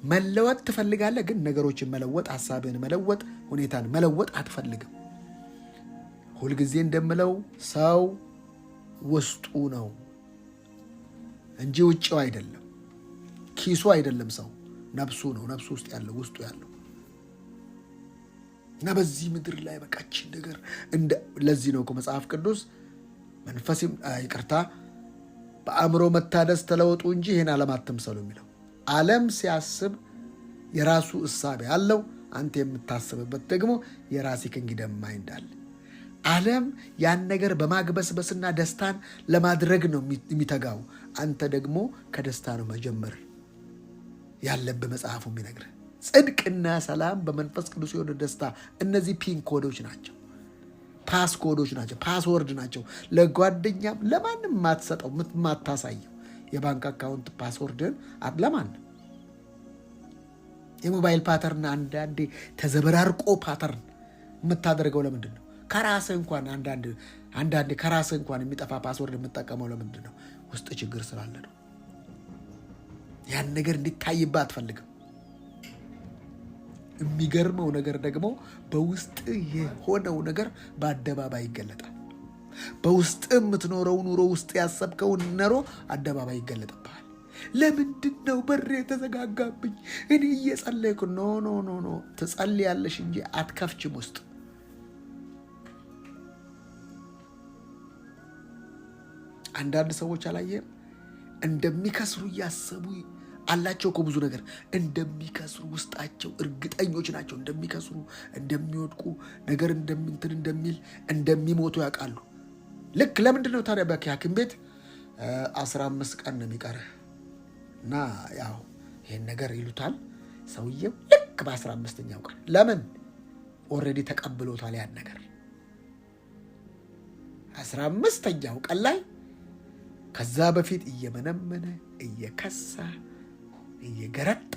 መለወጥ ትፈልጋለህ፣ ግን ነገሮችን መለወጥ፣ ሐሳብህን መለወጥ፣ ሁኔታን መለወጥ አትፈልግም። ሁልጊዜ እንደምለው ሰው ውስጡ ነው እንጂ ውጭው አይደለም። ኪሱ አይደለም። ሰው ነፍሱ ነው። ነፍሱ ውስጥ ያለው ውስጡ ያለው እና በዚህ ምድር ላይ በቃች ነገር ለዚህ ነው እኮ መጽሐፍ ቅዱስ መንፈስም ይቅርታ በአእምሮ መታደስ ተለወጡ እንጂ ይሄን ዓለም አትምሰሉ የሚለው። ዓለም ሲያስብ የራሱ እሳቤ አለው። አንተ የምታስብበት ደግሞ የራስህ ኪንግደም ማይንድ አለ። ዓለም ያን ነገር በማግበስበስና ደስታን ለማድረግ ነው የሚተጋው። አንተ ደግሞ ከደስታ ነው መጀመር ያለብህ። መጽሐፉ የሚነግርህ ጽድቅና ሰላም በመንፈስ ቅዱስ የሆነ ደስታ። እነዚህ ፒን ኮዶች ናቸው፣ ፓስ ኮዶች ናቸው፣ ፓስወርድ ናቸው። ለጓደኛም ለማንም የማትሰጠው የማታሳየው የባንክ አካውንት ፓስወርድን ለማንም የሞባይል ፓተርን አንዳንዴ ተዘበራርቆ ፓተርን የምታደርገው ለምንድን ነው? ከራስህ እንኳን አንዳንዴ ከራስህ እንኳን የሚጠፋ ፓስወርድ የምጠቀመው ለምንድን ነው? ውስጥ ችግር ስላለ ነው። ያን ነገር እንዲታይብህ አትፈልግም። የሚገርመው ነገር ደግሞ በውስጥ የሆነው ነገር በአደባባይ ይገለጣል። በውስጥ የምትኖረው ኑሮ ውስጥ ያሰብከውን ኑሮ አደባባይ ይገለጥብሃል። ለምንድን ነው በር የተዘጋጋብኝ? እኔ እየጸለይኩ ኖ ትጸልያለሽ እንጂ አትከፍችም። ውስጥ አንዳንድ ሰዎች አላየም እንደሚከስሩ እያሰቡ አላቸው እኮ ብዙ ነገር እንደሚከስሩ ውስጣቸው እርግጠኞች ናቸው። እንደሚከስሩ፣ እንደሚወድቁ፣ ነገር እንደምንትን እንደሚል እንደሚሞቱ ያውቃሉ። ልክ ለምንድን ነው ታዲያ በሐኪም ቤት 15 ቀን ነው የሚቀርህ እና ያው ይሄን ነገር ይሉታል ሰውየው ልክ በ15ኛው ቀን። ለምን? ኦልሬዲ ተቀብሎታል ያን ነገር 15ኛው ቀን ላይ። ከዛ በፊት እየመነመነ እየከሳ እየገረጣ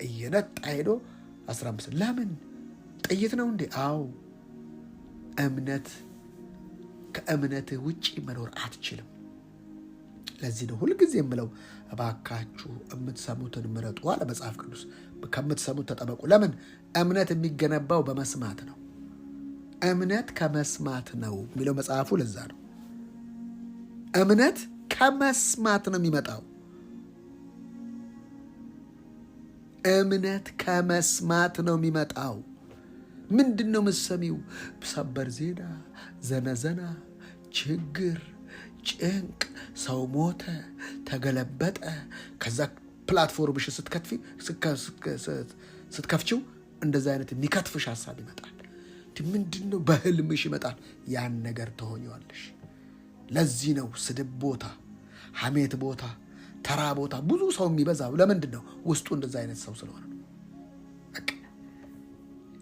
እየነጣ ሄዶ 15 ለምን? ጥይት ነው እንዴ? አዎ። ከእምነትህ ውጪ መኖር አትችልም። ለዚህ ነው ሁልጊዜ የምለው እባካችሁ የምትሰሙትን ምረጡ አለ መጽሐፍ ቅዱስ። ከምትሰሙት ተጠበቁ። ለምን? እምነት የሚገነባው በመስማት ነው። እምነት ከመስማት ነው የሚለው መጽሐፉ። ለዛ ነው እምነት ከመስማት ነው የሚመጣው። እምነት ከመስማት ነው የሚመጣው። ምንድን ነው የምትሰሚው? ሰበር ዜና፣ ዘነዘና፣ ችግር፣ ጭንቅ፣ ሰው ሞተ፣ ተገለበጠ። ከዛ ፕላትፎርምሽ ስትከፍችው እንደዛ አይነት የሚከትፍሽ ሀሳብ ይመጣል። ምንድን ነው? በህልምሽ ይመጣል። ያን ነገር ትሆኛለሽ። ለዚህ ነው ስድብ ቦታ፣ ሐሜት ቦታ፣ ተራ ቦታ ብዙ ሰው የሚበዛው። ለምንድን ነው? ውስጡ እንደዛ አይነት ሰው ስለሆነ ነው።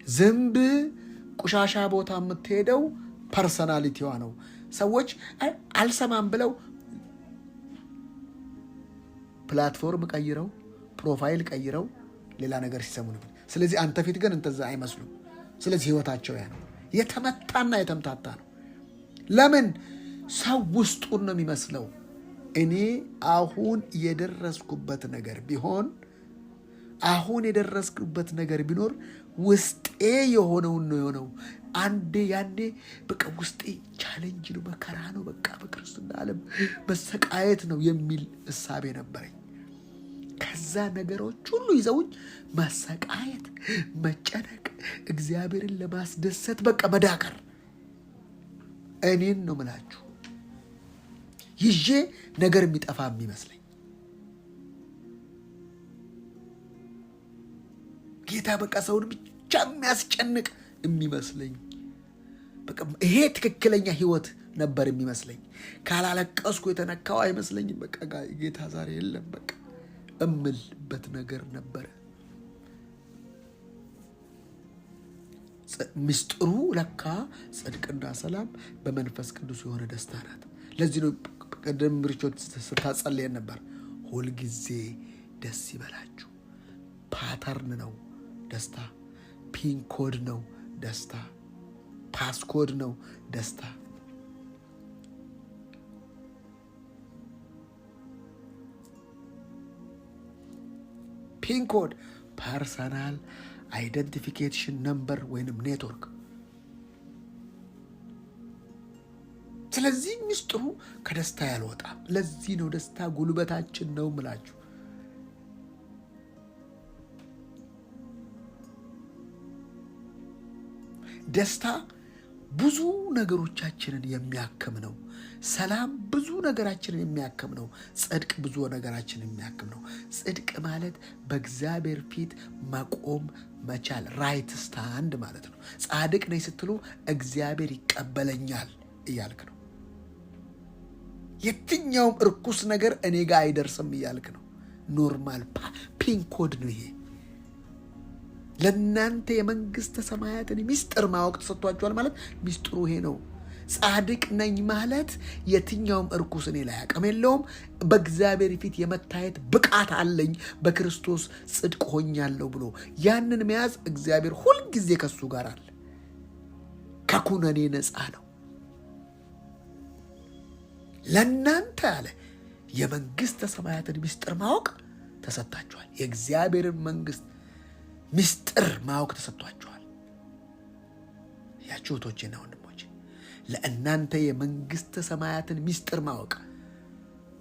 ዝንብ ቆሻሻ ቦታ የምትሄደው ፐርሰናሊቲዋ ነው። ሰዎች አልሰማም ብለው ፕላትፎርም ቀይረው ፕሮፋይል ቀይረው ሌላ ነገር ሲሰሙ ነበር። ስለዚህ አንተ ፊት ግን እንደዛ አይመስሉም። ስለዚህ ህይወታቸው ያ ነው፣ የተመታና የተምታታ ነው። ለምን? ሰው ውስጡን ነው የሚመስለው። እኔ አሁን የደረስኩበት ነገር ቢሆን አሁን የደረስኩበት ነገር ቢኖር ውስጤ የሆነውን ነው የሆነው። አንዴ ያኔ በቃ ውስጤ ቻሌንጅ ነው፣ መከራ ነው፣ በቃ በክርስትና ዓለም መሰቃየት ነው የሚል እሳቤ ነበረኝ። ከዛ ነገሮች ሁሉ ይዘውኝ መሰቃየት፣ መጨነቅ፣ እግዚአብሔርን ለማስደሰት በቃ መዳከር። እኔን ነው ምላችሁ ይዤ ነገር የሚጠፋ የሚመስለኝ ጌታ በቃ ሰውን ብቻ የሚያስጨንቅ የሚመስለኝ በቃ ይሄ ትክክለኛ ህይወት ነበር የሚመስለኝ። ካላለቀስኩ የተነካው አይመስለኝም። በቃ ጌታ ዛሬ የለም በቃ እምልበት ነገር ነበረ። ምስጢሩ ለካ ጽድቅና ሰላም በመንፈስ ቅዱስ የሆነ ደስታ ናት። ለዚህ ነው ቀደም ብርቾት ስታጸልየን ነበር፣ ሁልጊዜ ደስ ይበላችሁ። ፓተርን ነው ደስታ፣ ፒን ኮድ ነው ደስታ፣ ፓስኮድ ነው ደስታ። ፒን ኮድ ፐርሰናል አይደንቲፊኬሽን ነምበር ወይንም ኔትወርክ። ስለዚህ ምስጢሩ ከደስታ ያልወጣም። ለዚህ ነው ደስታ ጉልበታችን ነው ምላችሁ። ደስታ ብዙ ነገሮቻችንን የሚያክም ነው። ሰላም ብዙ ነገራችንን የሚያክም ነው። ጽድቅ ብዙ ነገራችንን የሚያክም ነው። ጽድቅ ማለት በእግዚአብሔር ፊት መቆም መቻል፣ ራይት ስታንድ ማለት ነው። ጻድቅ ነኝ ስትሉ እግዚአብሔር ይቀበለኛል እያልክ ነው። የትኛውም እርኩስ ነገር እኔ ጋር አይደርስም እያልክ ነው። ኖርማል ፒንኮድ ነው ይሄ። ለእናንተ የመንግሥተ ሰማያትን ሚስጥር ማወቅ ተሰጥቷችኋል ማለት ሚስጥሩ ይሄ ነው። ጻድቅ ነኝ ማለት የትኛውም እርኩስ እኔ ላይ አቅም የለውም። በእግዚአብሔር ፊት የመታየት ብቃት አለኝ፣ በክርስቶስ ጽድቅ ሆኛለሁ ብሎ ያንን መያዝ እግዚአብሔር ሁልጊዜ ከሱ ጋር አለ። ከኩነኔ ነፃ ነው። ለእናንተ አለ የመንግሥተ ሰማያትን ሚስጥር ማወቅ ተሰጥቷችኋል። የእግዚአብሔርን መንግሥት ሚስጥር ማወቅ ተሰጥቷችኋል። ያችሁ እህቶቼና ወንድሞቼ፣ ለእናንተ የመንግሥተ ሰማያትን ሚስጥር ማወቅ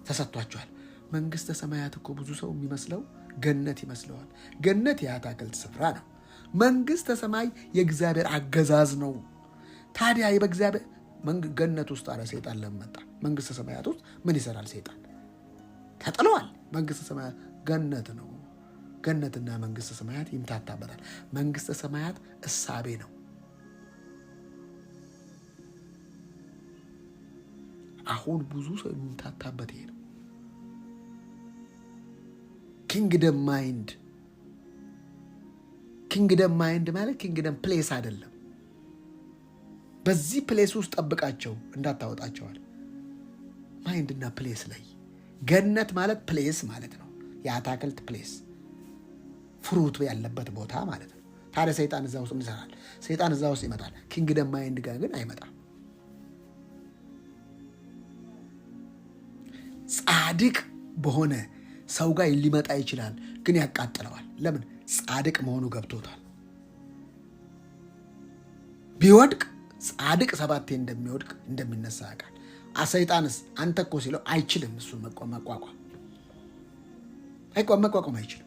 ተሰጥቷችኋል። መንግሥተ ሰማያት እኮ ብዙ ሰው የሚመስለው ገነት ይመስለዋል። ገነት የአታክልት ስፍራ ነው። መንግሥተ ሰማይ የእግዚአብሔር አገዛዝ ነው። ታዲያ በእግዚአብሔር ገነት ውስጥ አለ ሰይጣን ለመጣ መንግሥተ ሰማያት ውስጥ ምን ይሰራል? ሰይጣን ተጥለዋል። መንግሥተ ሰማያት ገነት ነው። ገነትና መንግሥተ ሰማያት ይምታታበታል። መንግሥተ ሰማያት እሳቤ ነው። አሁን ብዙ ሰው የሚምታታበት ይሄ ነው። ኪንግደም ማይንድ ማለት ኪንግደም ፕሌስ አይደለም። በዚህ ፕሌስ ውስጥ ጠብቃቸው እንዳታወጣቸዋል። ማይንድና ፕሌስ ላይ ገነት ማለት ፕሌስ ማለት ነው። የአታክልት ፕሌስ ፍሩት ያለበት ቦታ ማለት ነው። ታዲያ ሰይጣን እዛ ውስጥ ይሰራል። ሰይጣን እዛ ውስጥ ይመጣል። ኪንግደም ማይንድ ጋር ግን አይመጣም። ጻድቅ በሆነ ሰው ጋር ሊመጣ ይችላል፣ ግን ያቃጥለዋል። ለምን? ጻድቅ መሆኑ ገብቶታል። ቢወድቅ ጻድቅ 7 እንደሚወድቅ እንደሚነሳ ያውቃል። ሰይጣንስ አንተ እኮ ሲለው አይችልም። እሱን መቋቋም አይችልም።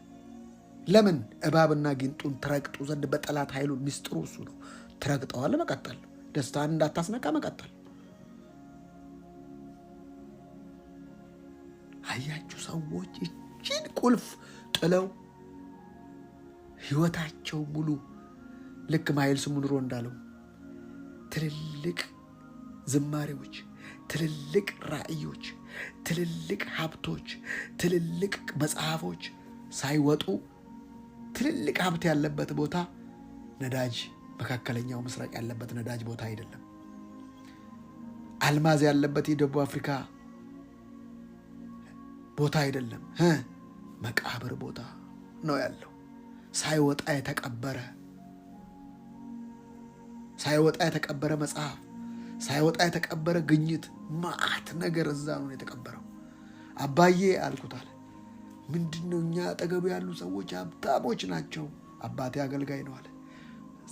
ለምን? እባብና ጊንጡን ትረግጡ ዘንድ በጠላት ኃይሉ ሚስጥሩ እሱ ነው። ትረግጠዋል፣ መቀጠል። ደስታን እንዳታስነካ መቀጠል። አያችሁ፣ ሰዎች ይህችን ቁልፍ ጥለው ህይወታቸው ሙሉ ልክ ማይልስ ሙንሮ እንዳለው ትልልቅ ዝማሬዎች፣ ትልልቅ ራእዮች፣ ትልልቅ ሀብቶች፣ ትልልቅ መጽሐፎች ሳይወጡ ትልልቅ ሀብት ያለበት ቦታ ነዳጅ፣ መካከለኛው ምስራቅ ያለበት ነዳጅ ቦታ አይደለም። አልማዝ ያለበት የደቡብ አፍሪካ ቦታ አይደለም። መቃብር ቦታ ነው ያለው። ሳይወጣ የተቀበረ መጽሐፍ፣ ሳይወጣ የተቀበረ ግኝት፣ ማአት ነገር እዛ ነው የተቀበረው። አባዬ አልኩታል። ምንድነው? እኛ አጠገቡ ያሉ ሰዎች ሀብታሞች ናቸው። አባቴ አገልጋይ ነው አለ።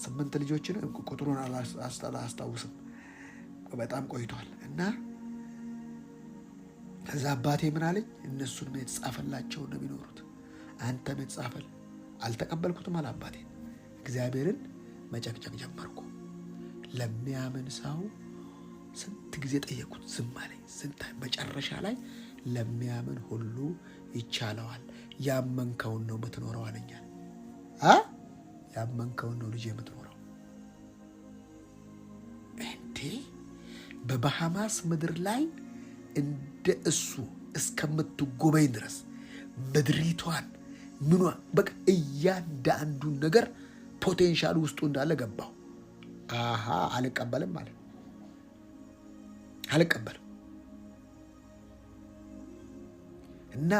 8 ልጆችን ቁጥሩን አላስታውስም፣ በጣም ቆይቷል። እና ከዛ አባቴ ምን አለኝ? እነሱንም የተጻፈላቸው ነው የሚኖሩት፣ አንተም የተጻፈል አልተቀበልኩትም አለ አባቴ። እግዚአብሔርን መጨቅጨቅ ጀመርኩ። ለሚያምን ሰው ስንት ጊዜ ጠየቁት፣ ዝም አለኝ። መጨረሻ ላይ ለሚያምን ሁሉ ይቻለዋል፣ ያመንከውን ነው የምትኖረው አለኛል። ያመንከውን ነው ልጅ የምትኖረው። እንዴ በባሃማስ ምድር ላይ እንደ እሱ እስከምትጎበኝ ድረስ ምድሪቷን ምኗ በቃ እያንዳንዱን ነገር ፖቴንሻል ውስጡ እንዳለ ገባው። አልቀበልም ማለት አልቀበልም። እና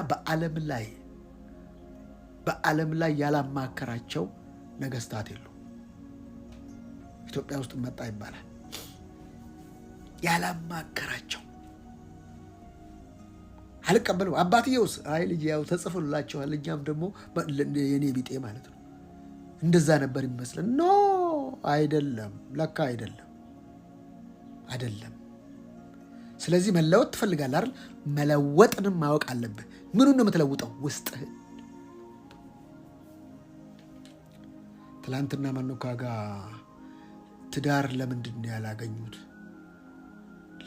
በዓለም ላይ ያላማከራቸው ነገስታት የሉ። ኢትዮጵያ ውስጥ መጣ ይባላል። ያላማከራቸው አልቀበልም። አባትየውስ አይ ልጅ ያው ተጽፎላቸዋል፣ እኛም ደግሞ የኔ ቢጤ ማለት ነው። እንደዛ ነበር ይመስለን። ኖ አይደለም፣ ለካ አይደለም። ስለዚህ መለወጥ ትፈልጋለህ አይደል? መለወጥንም ማወቅ አለብህ። ምኑን ነው የምትለውጠው? ውስጥህን። ትላንትና መኖካ ጋር ትዳር ለምንድን ነው ያላገኙት?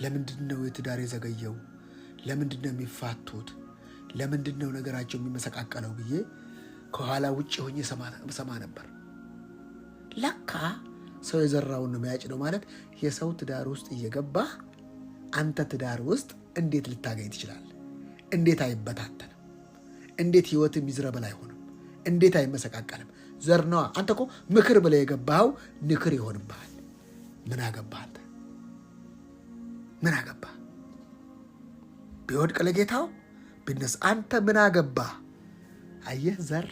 ለምንድን ነው የትዳር የዘገየው? ለምንድን ነው የሚፋቱት? ለምንድን ነው ነገራቸው የሚመሰቃቀለው ብዬ ከኋላ ውጭ ሆኜ ሰማ ነበር። ለካ ሰው የዘራውን ነው የሚያጭደው ማለት የሰው ትዳር ውስጥ እየገባ አንተ ትዳር ውስጥ እንዴት ልታገኝ ትችላለህ? እንዴት አይበታተንም? እንዴት ህይወት ሚዝረብል አይሆንም? እንዴት አይመሰቃቀልም? ዘር ነዋ። አንተ እኮ ምክር ብለህ የገባኸው ንክር ይሆንብሃል። ምን አገባህ አንተ? ምን አገባህ? ቢወድቅ ለጌታው ቢነሳ አንተ ምን አገባህ? አየህ፣ ዘር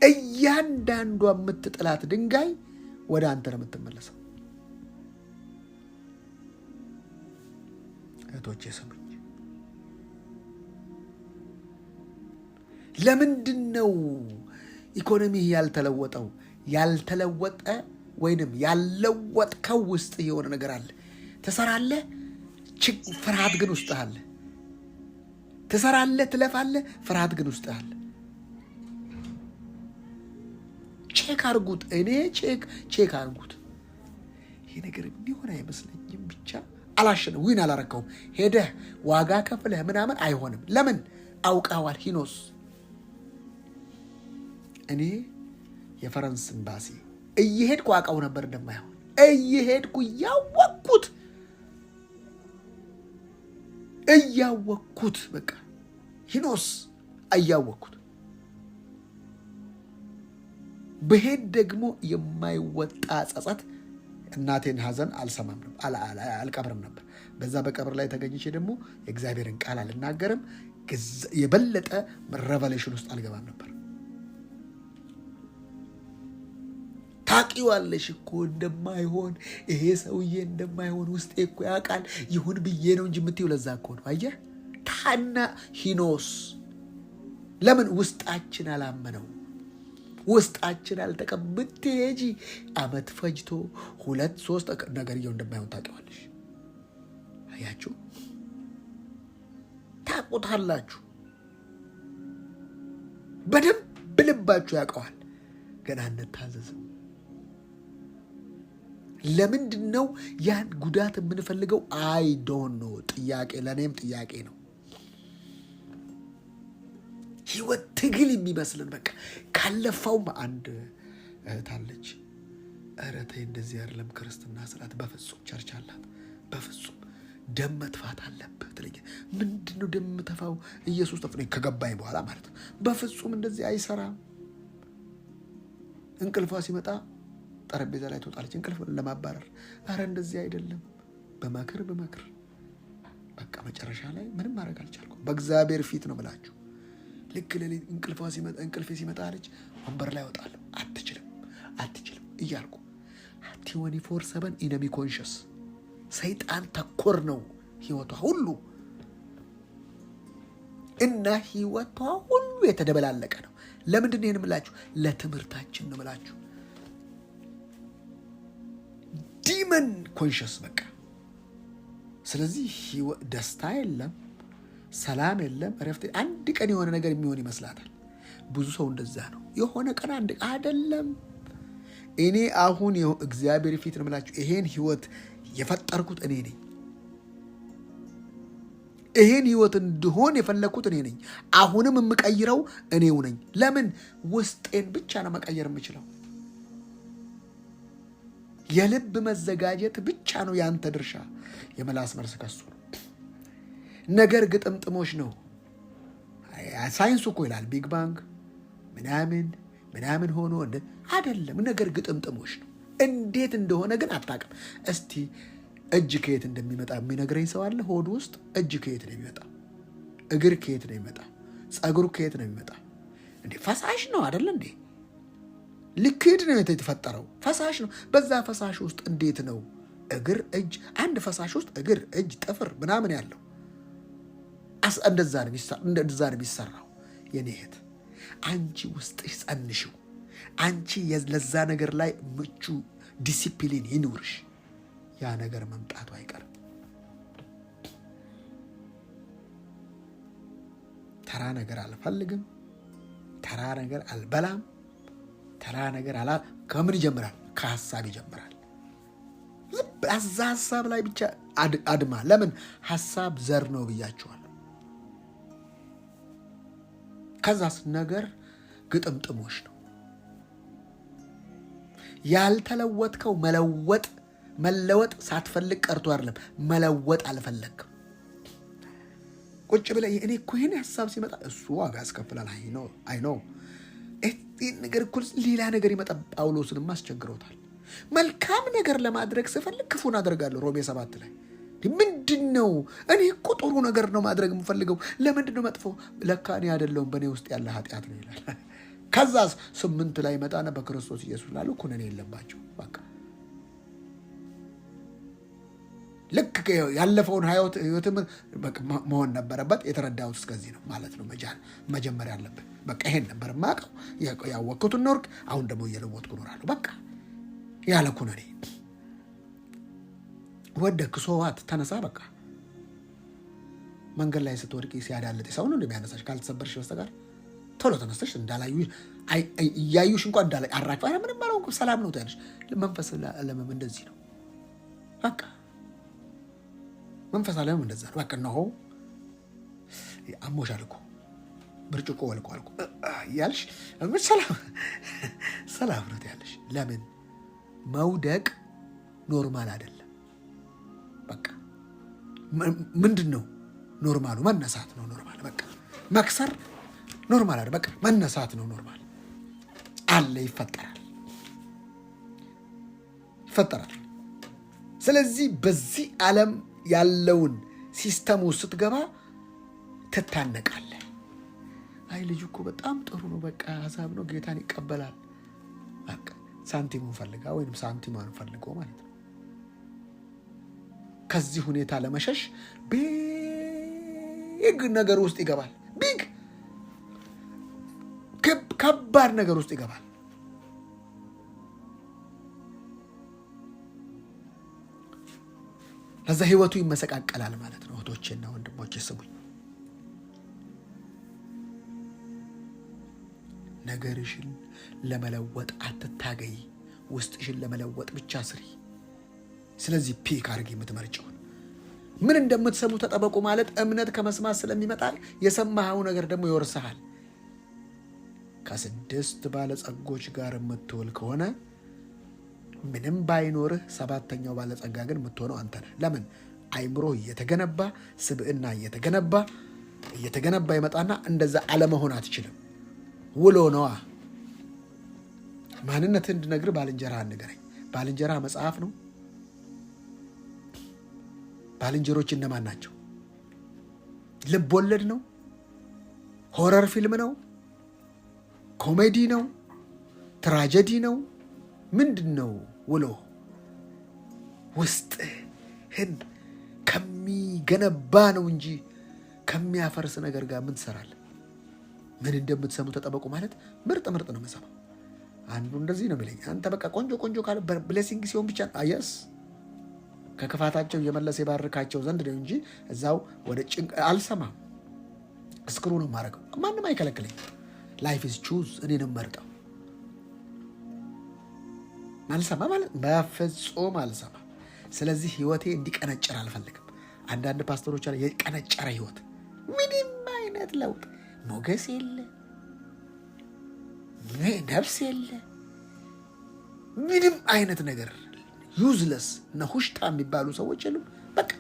እያንዳንዷ የምትጥላት ድንጋይ ወደ አንተ ነው የምትመለሰው። እህቶቼ ስሙኝ። ለምንድን ነው ኢኮኖሚ ያልተለወጠው? ያልተለወጠ ወይንም ያለወጥከው ውስጥ የሆነ ነገር አለ። ትሰራለህ፣ ፍርሃት ግን ውስጥ አለ። ትሰራለህ፣ ትለፋለህ፣ ፍርሃት ግን ውስጥ አለ። ቼክ አርጉት። እኔ ቼክ አርጉት። ይሄ ነገር የሚሆን አይመስለኝም። ብቻ አላሸነ ዊን አላረከውም። ሄደህ ዋጋ ከፍለህ ምናምን አይሆንም። ለምን አውቀዋል? ሂኖስ እኔ የፈረንስ ኤምባሲ እየሄድኩ አውቀው ነበር እንደማይሆን። እየሄድኩ እያወቅኩት በቃ ሂኖስ እያወቅኩት በሄድ ደግሞ የማይወጣ ጸጸት እናቴን ሐዘን አልሰማም ነበር፣ አልቀብርም ነበር። በዛ በቀብር ላይ ተገኝቼ ደግሞ የእግዚአብሔርን ቃል አልናገርም። የበለጠ ሬቨሌሽን ውስጥ አልገባም ነበር። ታቂዋለሽ እኮ እንደማይሆን ይሄ ሰውዬ እንደማይሆን ውስጤ እኮ ያውቃል። ይሁን ብዬ ነው እንጂ የምትይው ለዛ እኮ ነው። አየህ ታና ሂኖስ ለምን ውስጣችን አላመነው? ውስጣችን አልተቀብትሄጂ አመት ፈጅቶ 2-3 ነገርየው እንደማይሆን ታቂዋለሽ። አያችሁ፣ ታቁታላችሁ። በደንብ ልባችሁ ያውቀዋል። ገና እንታዘዝም። ለምንድን ነው ያን ጉዳት የምንፈልገው? አይ ዶንት ኖ። ጥያቄ ለእኔም ጥያቄ ነው። ህይወት ትግል የሚመስልን በቃ ካለፋውም አንድ እህት አለች። ኧረ ተይ እንደዚህ አይደለም ክርስትና ስላት። በፍጹም ቸርች አላት። በፍጹም ደም መጥፋት አለብህ ትለኝ። ምንድን ነው ደም ተፋው? ኢየሱስ ተፍነኝ ከገባኝ በኋላ ማለት ነው። በፍጹም እንደዚህ አይሰራም። እንቅልፏ ሲመጣ ጠረጴዛ ላይ ትወጣለች እንቅልፍ ለማባረር። ኧረ እንደዚህ አይደለም። በመክር በቃ መጨረሻ ላይ ምንም ማድረግ አልቻልኩም። በእግዚአብሔር ፊት ነው ብላችሁ ልክ ለሌሊት እንቅልፌ ሲመጣ አለች ወንበር ላይ እወጣለሁ። አትችልም እያልኩ 24/7 ኢነሚ ኮንሽስ ሰይጣን ተኮር ነው ህይወቷ ሁሉ እና ህይወቷ ሁሉ የተደበላለቀ ነው። ለምንድን ነው የምላችሁ? ለትምህርታችን ነው የምላችሁ። ዲመን ኮንሽስ በቃ። ስለዚህ ደስታ የለም፣ ሰላም የለም፣ እረፍት። አንድ ቀን የሆነ ነገር የሚሆን ይመስላታል። ብዙ ሰው እንደዛ ነው። የሆነ ቀን አንድ አይደለም። እኔ አሁን እግዚአብሔር ፊት ነው የምላችሁ፣ ይሄን ህይወት የፈጠርኩት እኔ ነኝ። ይሄን ህይወት እንድሆን የፈለኩት እኔ ነኝ። አሁንም የምቀይረው እኔው ነኝ። ለምን? ውስጤን ብቻ ነው መቀየር የምችለው። የልብ መዘጋጀት ብቻ ነው ያንተ ድርሻ። የመላስ መልስ ከሱ ነው። ነገር ግጥምጥሞች ነው። ሳይንሱ እኮ ይላል ቢግ ባንግ ምናምን ሆኖ አይደለም። ነገር ግጥምጥሞች ነው። እንዴት እንደሆነ ግን አታውቅም። እስቲ እጅ ከየት እንደሚመጣ የሚነግረኝ ሰው አለ? ሆድ ውስጥ እጅ ከየት ነው የሚመጣ? እግር ከየት ነው የሚመጣ? ጸጉሩ ከየት ነው የሚመጣ? እንዴ ፈሳሽ ነው አይደል እንዴ? ሊኩዊድ ነው የተፈጠረው፣ ፈሳሽ ነው። በዛ ፈሳሽ ውስጥ እንዴት ነው እግር፣ እጅ፣ አንድ ፈሳሽ ውስጥ እግር፣ እጅ፣ ጥፍር ምናምን ያለው? እንደዛ ነው የሚሰራው። የኔ እህት አንቺ ውስጥሽ ጸንሽው። አንቺ ለዛ ነገር ላይ ምቹ ዲሲፕሊን ይኑርሽ። ያ ነገር መምጣቱ አይቀርም። ተራ ነገር አልፈልግም፣ ተራ ነገር አልበላም፣ ተራ ነገር ከምን ይጀምራል? ከሐሳብ ይጀምራል። በዛ ሐሳብ ላይ ብቻ አድማ። ለምን? ሐሳብ ዘር ነው ብያችኋለሁ። ከዛስ ነገር ግጥምጥሞች ነው። ያልተለወጥከው መለወጥ ሳትፈልግ ቀርቶ አይደለም፣ መለወጥ አልፈለግም። ቁጭ ብለህ እኔ እኮ ይሄን ሐሳብ ሲመጣ እሱ ዋጋ ያስከፍላል። አይ ነው ይህን ነገር እኮ ሌላ ነገር ይመጣ። ጳውሎስንም አስቸግረውታል። መልካም ነገር ለማድረግ ስፈልግ ክፉን አደርጋለሁ። ሮሜ 7 ላይ ምንድን ነው? እኔ እኮ ጥሩ ነገር ነው ማድረግ የምፈልገው፣ ለምንድን ነው መጥፎ? ለካ እኔ አይደለሁም በእኔ ውስጥ ያለ ኃጢአት ነው ይላል። ከዛስ 8 ላይ መጣና በክርስቶስ ኢየሱስ ላሉ ኩነኔ የለባቸው። በቃ ልክ ያለፈውን ህይወት መሆን ነበረበት። የተረዳሁት እስከዚህ ነው ማለት ነው። መጀመሪያ አለብን። በቃ ይሄን ነበር የማውቀው፣ ያወቅኩትን ኖርክ፣ አሁን ደግሞ እየለወጥኩ እኖራለሁ። በቃ ያለ ኩነኔ ወደክ ሶዋት ተነሳ። በቃ መንገድ ላይ ስትወድቂ ሲያዳልጥ ሰው ነው እንደሚያነሳሽ ካልተሰበርሽ በስተቀር ቶሎ ተነስተሽ እንዳላዩ እያዩሽ እንኳን እንዳላይ አራግፋ ምንም ባለው ሰላም ነው ታያለሽ። መንፈስ ዓለምም እንደዚህ ነው። በቃ መንፈስ ዓለምም እንደዛ ነው። በቃ ነው አሞሻል እኮ ብርጭቆ ወልቋል እኮ ያልሽ ሰላም ነው ታያለሽ። ለምን? መውደቅ ኖርማል አይደለም። በቃ ምንድን ነው ኖርማሉ? መነሳት ነው ኖርማል። በቃ መክሰር ኖርማል አይደል? በቃ መነሳት ነው ኖርማል። አለ ይፈጠራል። ስለዚህ በዚህ ዓለም ያለውን ሲስተሙ ስትገባ ትታነቃለህ። አይ ልጁ እኮ በጣም ጥሩ ነው፣ በቃ ሀሳብ ነው፣ ጌታን ይቀበላል። በቃ ሳንቲሙን ፈልጋ ወይም ሳንቲሟን ፈልጎ ማለት ነው። ከዚህ ሁኔታ ለመሸሽ ቢግ ነገር ውስጥ ይገባል። ቢግ ከባድ ነገር ውስጥ ይገባል። ለዛ ህይወቱ ይመሰቃቀላል ማለት ነው። እህቶቼና ወንድሞቼ ስሙኝ። ነገርሽን ለመለወጥ አትታገይ፣ ውስጥሽን ለመለወጥ ብቻ ስሪ። ስለዚህ ፒክ አድርጊ የምትመርጨውን። ምን እንደምትሰሙ ተጠበቁ ማለት እምነት ከመስማት ስለሚመጣ የሰማኸው ነገር ደግሞ ይወርስሃል። ከ6 ባለጸጎች ጋር የምትውል ከሆነ ምንም ባይኖርህ 7ኛው ባለጸጋ ግን የምትሆነው አንተ ነህ። ለምን? አይምሮ እየተገነባ ስብዕና እየተገነባ ይመጣና እንደዛ አለመሆን አትችልም። ውሎ ነዋ። ማንነትህን እንድነግርህ ባልንጀራህን ንገረኝ። ባልንጀራህ መጽሐፍ ነው። ባልንጀሮች እነማን ናቸው? ልብ ወለድ ነው? ሆረር ፊልም ነው? ኮሜዲ ነው? ትራጀዲ ነው? ምንድን ነው ውሎ? ውስጥህን ከሚገነባ ነው እንጂ ከሚያፈርስ ነገር ጋር ምን ትሰራለህ? ምን እንደምትሰሙ ተጠበቁ ማለት ምርጥ ነው የምሰማው። አንዱ እንደዚህ ነው የሚለኝ፣ አንተ በቃ ቆንጆ ካለ ብሌሲንግ ሲሆን ብቻ አየስ ከክፋታቸው እየመለሰ የባርካቸው ዘንድ ነው እንጂ እዛው ወደ ጭንቅ አልሰማም። እስክሩ ነው ማረገው። ማንም አይከለክለኝ። ላይፍ ኢዝ ቹዝ። እኔ ነው መርጠው። አልሰማ ማለት በፍጹም አልሰማ። ስለዚህ ህይወቴ እንዲቀነጨር አልፈልግም። አንዳንድ ፓስተሮች አለ የቀነጨረ ህይወት፣ ምንም አይነት ለውጥ፣ ሞገስ የለ፣ ነፍስ የለ፣ ምንም አይነት ነገር ዩዝለስ እና ሁሽታ የሚባሉ ሰዎች የሉም። በቃ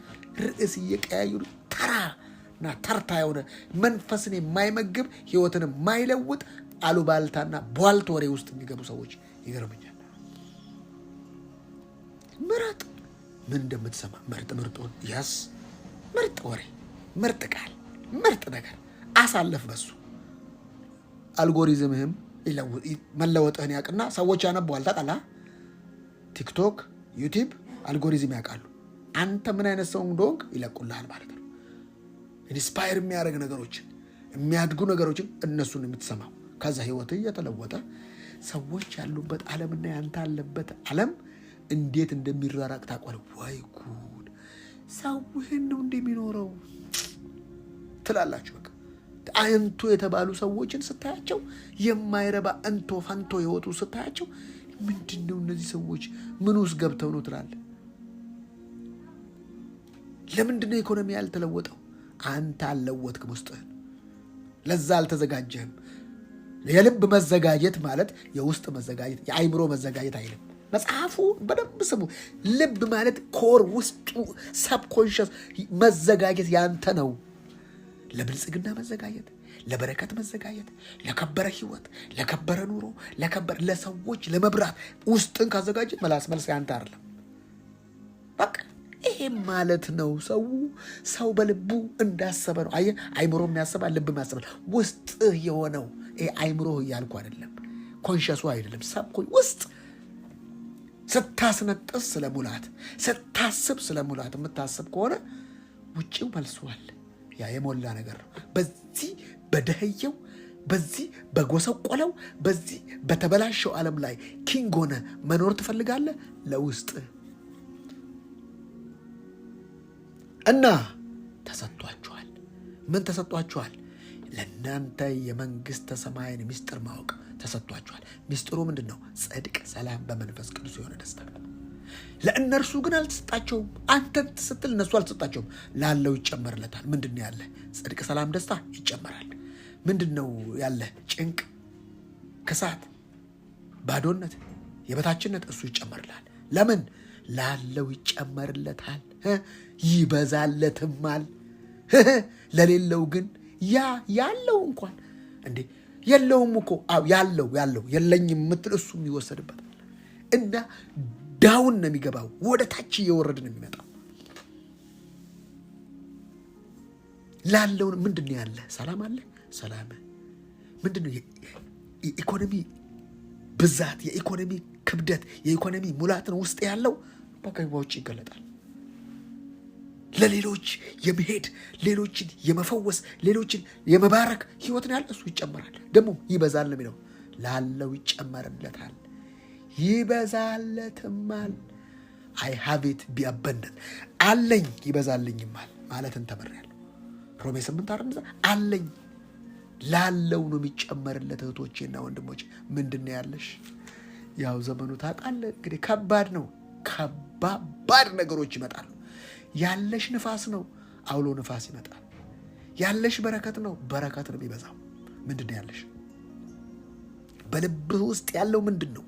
ርዕስ እየቀያየሩ ተራና ተርታ የሆነ መንፈስን የማይመግብ ህይወትን የማይለውጥ አሉባልታና ቧልት ወሬ ውስጥ የሚገቡ ሰዎች ይገርመኛል። ምረጥ። ምን እንደምትሰማ ምርጥ ያስ ምርጥ ወሬ፣ ምርጥ ቃል፣ ምርጥ ነገር አሳለፍ። በሱ አልጎሪዝምህም መለወጥህን ያውቅና ሰዎች ያነቧል። ታውቃለህ? ቲክቶክ፣ ዩቲዩብ አልጎሪዝም ያውቃሉ። አንተ ምን አይነት ሰው እንደሆንክ ይለቁልሃል ማለት ነው። ኢንስፓየር የሚያደርግ ነገሮችን፣ የሚያድጉ ነገሮችን እነሱን የምትሰማው ከዛ ህይወትህ እየተለወጠ ሰዎች ያሉበት ዓለምና ያንተ ያለበት ዓለም እንዴት እንደሚራራቅ ታውቃለህ። ወይ ጉድ! ሰው ይሄን ነው እንደሚኖረው ትላላችሁ። በቃ አንቱ የተባሉ ሰዎችን ስታያቸው፣ የማይረባ እንቶ ፈንቶ ህይወቱ ስታያቸው ምንድነው እነዚህ ሰዎች ምን ውስጥ ገብተው ነው ትላለህ? ለምንድነው ኢኮኖሚ ያልተለወጠው? አንተ አልለወጥክም ውስጥህን። ለዛ አልተዘጋጀህም። የልብ መዘጋጀት ማለት የውስጥ መዘጋጀት፣ የአይምሮ መዘጋጀት አይልም መጽሐፉ። በደንብ ስሙ። ልብ ማለት ኮር፣ ውስጡ ሰብኮንሽስ መዘጋጀት ያንተ ነው። ለብልጽግና መዘጋጀት፣ ለበረከት መዘጋጀት፣ ለከበረ ህይወት፣ ለከበረ ኑሮ፣ ለሰዎች ለመብራት ውስጥን ካዘጋጀ መላስ መልስ ያንተ አይደለም። በቃ ይሄ ማለት ነው። ሰው በልቡ እንዳሰበ ነው። አየህ፣ አይምሮ የሚያስባል፣ ልብ የሚያስባል። ውስጥህ የሆነው ይሄ አይምሮህ እያልኩ አይደለም፣ ኮንሸሱ አይደለም፣ ሰብኮኝ ውስጥ ስታስነጥስ ስለ ሙላት፣ ስታስብ ስለ ሙላት የምታስብ ከሆነ ውጭው መልሷል። ያ የሞላ ነገር ነው። በዚህ በደህየው፣ በዚህ በጎሰቆለው፣ በዚህ በተበላሸው ዓለም ላይ ኪንግ ሆነ መኖር ትፈልጋለህ? ለውስጥ እና ተሰጥቷችኋል። ምን ተሰጥቷችኋል? ለእናንተ የመንግሥተ ሰማይን ምስጢር ማወቅ ተሰጥቷችኋል። ምስጢሩ ምንድን ነው? ጽድቅ፣ ሰላም በመንፈስ ቅዱስ የሆነ ደስታ። ለእነርሱ ግን አልተሰጣቸውም። አንተ ስትል እነሱ አልተሰጣቸውም። ላለው ይጨመርለታል። ምንድን ነው ያለ? ጽድቅ፣ ሰላም፣ ደስታ ይጨመራል። ምንድን ነው ያለ? ጭንቅ፣ ክሳት፣ ባዶነት፣ የበታችነት፣ እሱ ይጨመርላል። ለምን? ላለው ይጨመርለታል፣ ይበዛለትማል። ለሌለው ግን ያለው እንኳን እንዴ የለውም እኮ ያለው የለኝም የምትል እሱም ይወሰድበታል። እና ዳውን ነው የሚገባው፣ ወደ ታች እየወረድ ነው የሚመጣው። ላለው ምንድን ነው ያለ? ሰላም አለ። ሰላም ምንድን ነው? የኢኮኖሚ ብዛት፣ የኢኮኖሚ ክብደት፣ የኢኮኖሚ ሙላትን ውስጥ ያለው በቃ በውጭ ይገለጣል። ለሌሎች የመሄድ፣ ሌሎችን የመፈወስ፣ ሌሎችን የመባረክ ህይወት ነው ያለ። እሱ ይጨመራል፣ ደግሞ ይበዛል ነው የሚለው። ላለው ይጨመርለታል፣ ይበዛለትማል። አይ ሃቭ ኢት ቢአበንደንት፣ አለኝ ይበዛልኝማል ማለትን ተመሪያለሁ። ሮሜ 8 አለኝ ላለው ነው የሚጨመርለት። እህቶቼና ወንድሞቼ ምንድን ነው ያለሽ? ያው ዘመኑ ታውቃለህ እንግዲህ ከባድ ነው። ከባድ ነገሮች ይመጣሉ። ያለሽ ንፋስ ነው፣ አውሎ ንፋስ ይመጣል። ያለሽ በረከት ነው፣ በረከት ነው የሚበዛው። ምንድን ነው ያለሽ? በልብህ ውስጥ ያለው ምንድን ነው?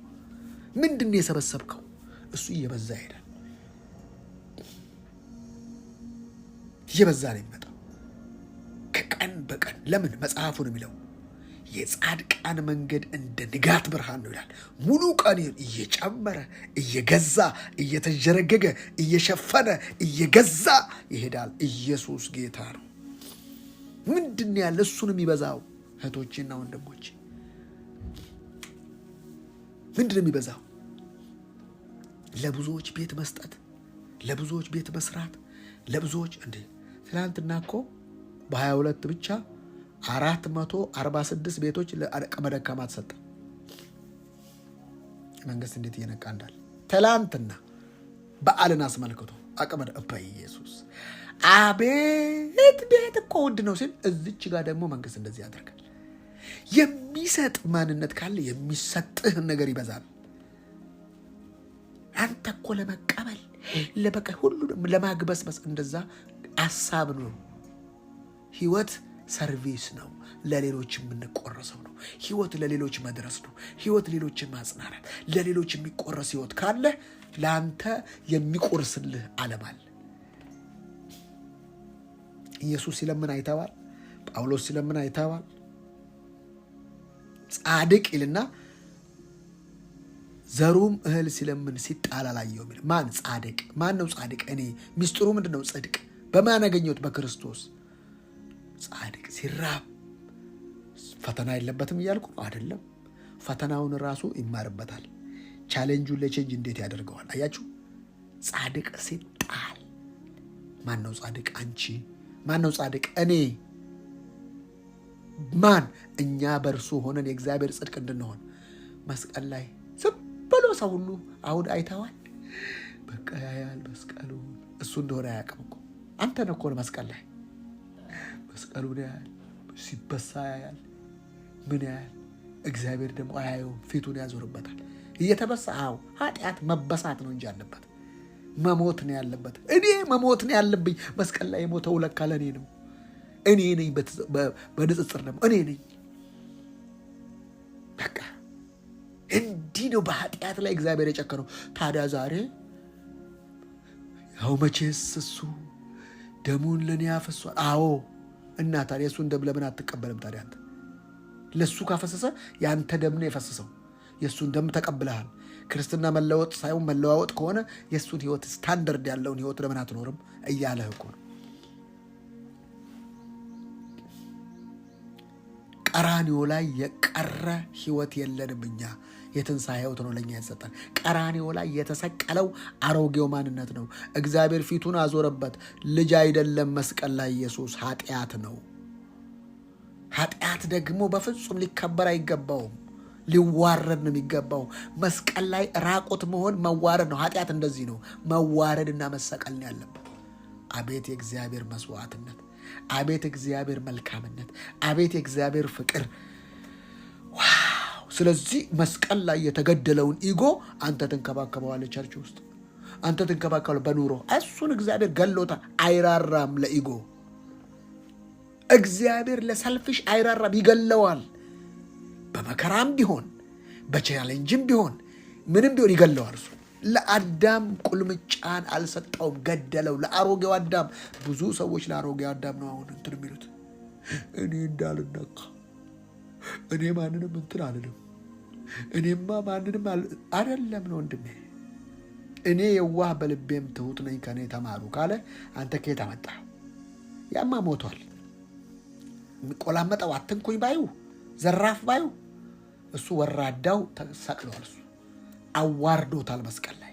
ምንድን ነው የሰበሰብከው? እሱ እየበዛ ይሄዳል። እየበዛ ነው የሚመጣው ከቀን በቀን። ለምን? መጽሐፉ ነው የሚለው የጻድቃን መንገድ እንደ ንጋት ብርሃን ነው ይላል። ሙሉ ቀን እየጨመረ እየገዛ እየተጀረገገ እየሸፈነ እየገዛ ይሄዳል። ኢየሱስ ጌታ ነው። ምንድን ያለ? እሱን የሚበዛው እህቶቼና ወንድሞቼ ምንድን የሚበዛው? ለብዙዎች ቤት መስጠት፣ ለብዙዎች ቤት መስራት፣ ለብዙዎች እንዴ ትናንትና እኮ በ22 ብቻ 446 ቤቶች ለአቅመ ደካማት ሰጠ። መንግስት እንዴት እየነቃ እንዳለ ትላንትና በዓልን አስመልክቶ አቅመ በኢየሱስ አቤት ቤት እኮ ውድ ነው ሲል፣ እዚች ጋር ደግሞ መንግስት እንደዚህ ያደርጋል። የሚሰጥ ማንነት ካለ የሚሰጥህን ነገር ይበዛል። አንተ እኮ ለመቀበል ለበቃ ሁሉንም ለማግበስበስ እንደዛ ሐሳብ ነው። ህይወት ሰርቪስ ነው። ለሌሎች የምንቆረሰው ነው። ህይወት ለሌሎች መድረስ ነው። ህይወት ሌሎችን ማጽናናት። ለሌሎች የሚቆረስ ህይወት ካለ ለአንተ የሚቆርስልህ ዓለም አለ። ኢየሱስ ሲለምን አይተዋል። ጳውሎስ ሲለምን አይተዋል። ጻድቅ ይልና ዘሩም እህል ሲለምን ሲጣል አላየሁም። ማን ጻድቅ? ማን ነው ጻድቅ? እኔ። ሚስጥሩ ምንድነው? ጽድቅ በማን አገኘሁት? በክርስቶስ። ጻድቅ ሲራብ ፈተና የለበትም እያልኩ ነው አይደለም። ፈተናውን ራሱ ይማርበታል። ቻሌንጁን ለቼንጅ እንዴት ያደርገዋል? አያችሁ። ጻድቅ ሲጣል ማን ነው ጻድቅ? አንቺ። ማን ነው ጻድቅ? እኔ። ማን? እኛ በእርሱ ሆነን የእግዚአብሔር ጽድቅ እንድንሆን መስቀል ላይ ዝም ብሎ ሰው ሁሉ አሁን አይተዋል። በቃ ያያል መስቀሉን። እሱ እንደሆነ አያውቅም እኮ። አንተ ነህ እኮ መስቀል ላይ መስቀሉን ያያል። ሲበሳ ያያል። ምን ያያል? እግዚአብሔር ደግሞ አያየውም። ፊቱን ያዞርበታል። እየተበሳ ኃጢአት መበሳት ነው እንጂ ያለበት መሞት ነው ያለበት። እኔ መሞት ነው ያለብኝ። መስቀል ላይ የሞተው ለካ ለእኔ ነው። እኔ ነኝ። በንጽጽር ደግሞ እኔ ነኝ። በቃ እንዲህ ነው በኃጢአት ላይ እግዚአብሔር የጨከነው። ታዲያ ዛሬ ያው መቼስ እሱ ደሙን ለእኔ ያፈሷል። እና ታዲያ እሱን ደም ለምን አትቀበልም? ታዲያ አንተ ለእሱ ካፈሰሰ የአንተ ደም ነው የፈሰሰው። የእሱን ደም ተቀብለሃል። ክርስትና መለወጥ ሳይሆን መለዋወጥ ከሆነ የእሱን ህይወት ስታንደርድ ያለውን ህይወት ለምን አትኖርም እያለህ እኮ ነው። ቀራንዮ ላይ የቀረ ህይወት የለንም እኛ። የትንሣኤ ህይወት ነው ለእኛ የተሰጠን። ቀራንዮ ላይ የተሰቀለው አሮጌው ማንነት ነው። እግዚአብሔር ፊቱን አዞረበት። ልጅ አይደለም መስቀል ላይ ኢየሱስ ኃጢአት ነው። ኃጢአት ደግሞ በፍጹም ሊከበር አይገባውም። ሊዋረድ ነው የሚገባው። መስቀል ላይ ራቆት መሆን መዋረድ ነው። ኃጢአት እንደዚህ ነው፣ መዋረድና መሰቀል ነው ያለበት። አቤት የእግዚአብሔር መስዋዕትነት! አቤት እግዚአብሔር መልካምነት! አቤት የእግዚአብሔር ፍቅር! ዋው! ስለዚህ መስቀል ላይ የተገደለውን ኢጎ አንተ ትንከባከበዋለህ። ቸርች ውስጥ አንተ ትንከባከበዋለህ። በኑሮ እሱን እግዚአብሔር ገሎታል። አይራራም ለኢጎ። እግዚአብሔር ለሰልፍሽ አይራራም፣ ይገለዋል። በመከራም ቢሆን በቻሌንጅም ቢሆን ምንም ቢሆን ይገለዋል። እሱ ለአዳም ቁልምጫን አልሰጠውም፣ ገደለው። ለአሮጌው አዳም። ብዙ ሰዎች ለአሮጌው አዳም ነው አሁን እንትን የሚሉት። እኔ እንዳልነካ፣ እኔ ማንንም እንትን አልልም፣ እኔማ ማንንም አይደለም ነው ወንድሜ። እኔ የዋህ በልቤም ትሁት ነኝ ከኔ ተማሩ ካለ አንተ ከየት አመጣ? ያማ ሞቷል። ቆላመጠው አትንኩኝ ባዩ፣ ዘራፍ ባዩ እሱ ወራዳው ተሰቅሏል። እሱ አዋርዶታል መስቀል ላይ።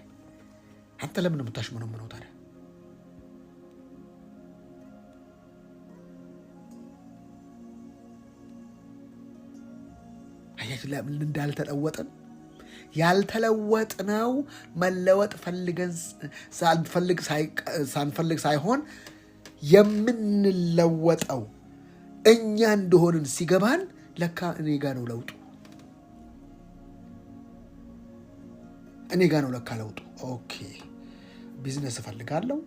አንተ ለምን የምታሽመነምነው ታዲያ? አያችሁ ለምን እንዳልተለወጥን? ያልተለወጥነው መለወጥ ሳንፈልግ ሳይሆን የምንለወጠው እኛ እንደሆንን ሲገባን ለካ እኔ ጋ ነው ለውጡ፣ እኔ ጋ ነው ለካ ለውጡ። ኦኬ ቢዝነስ እፈልጋለሁ።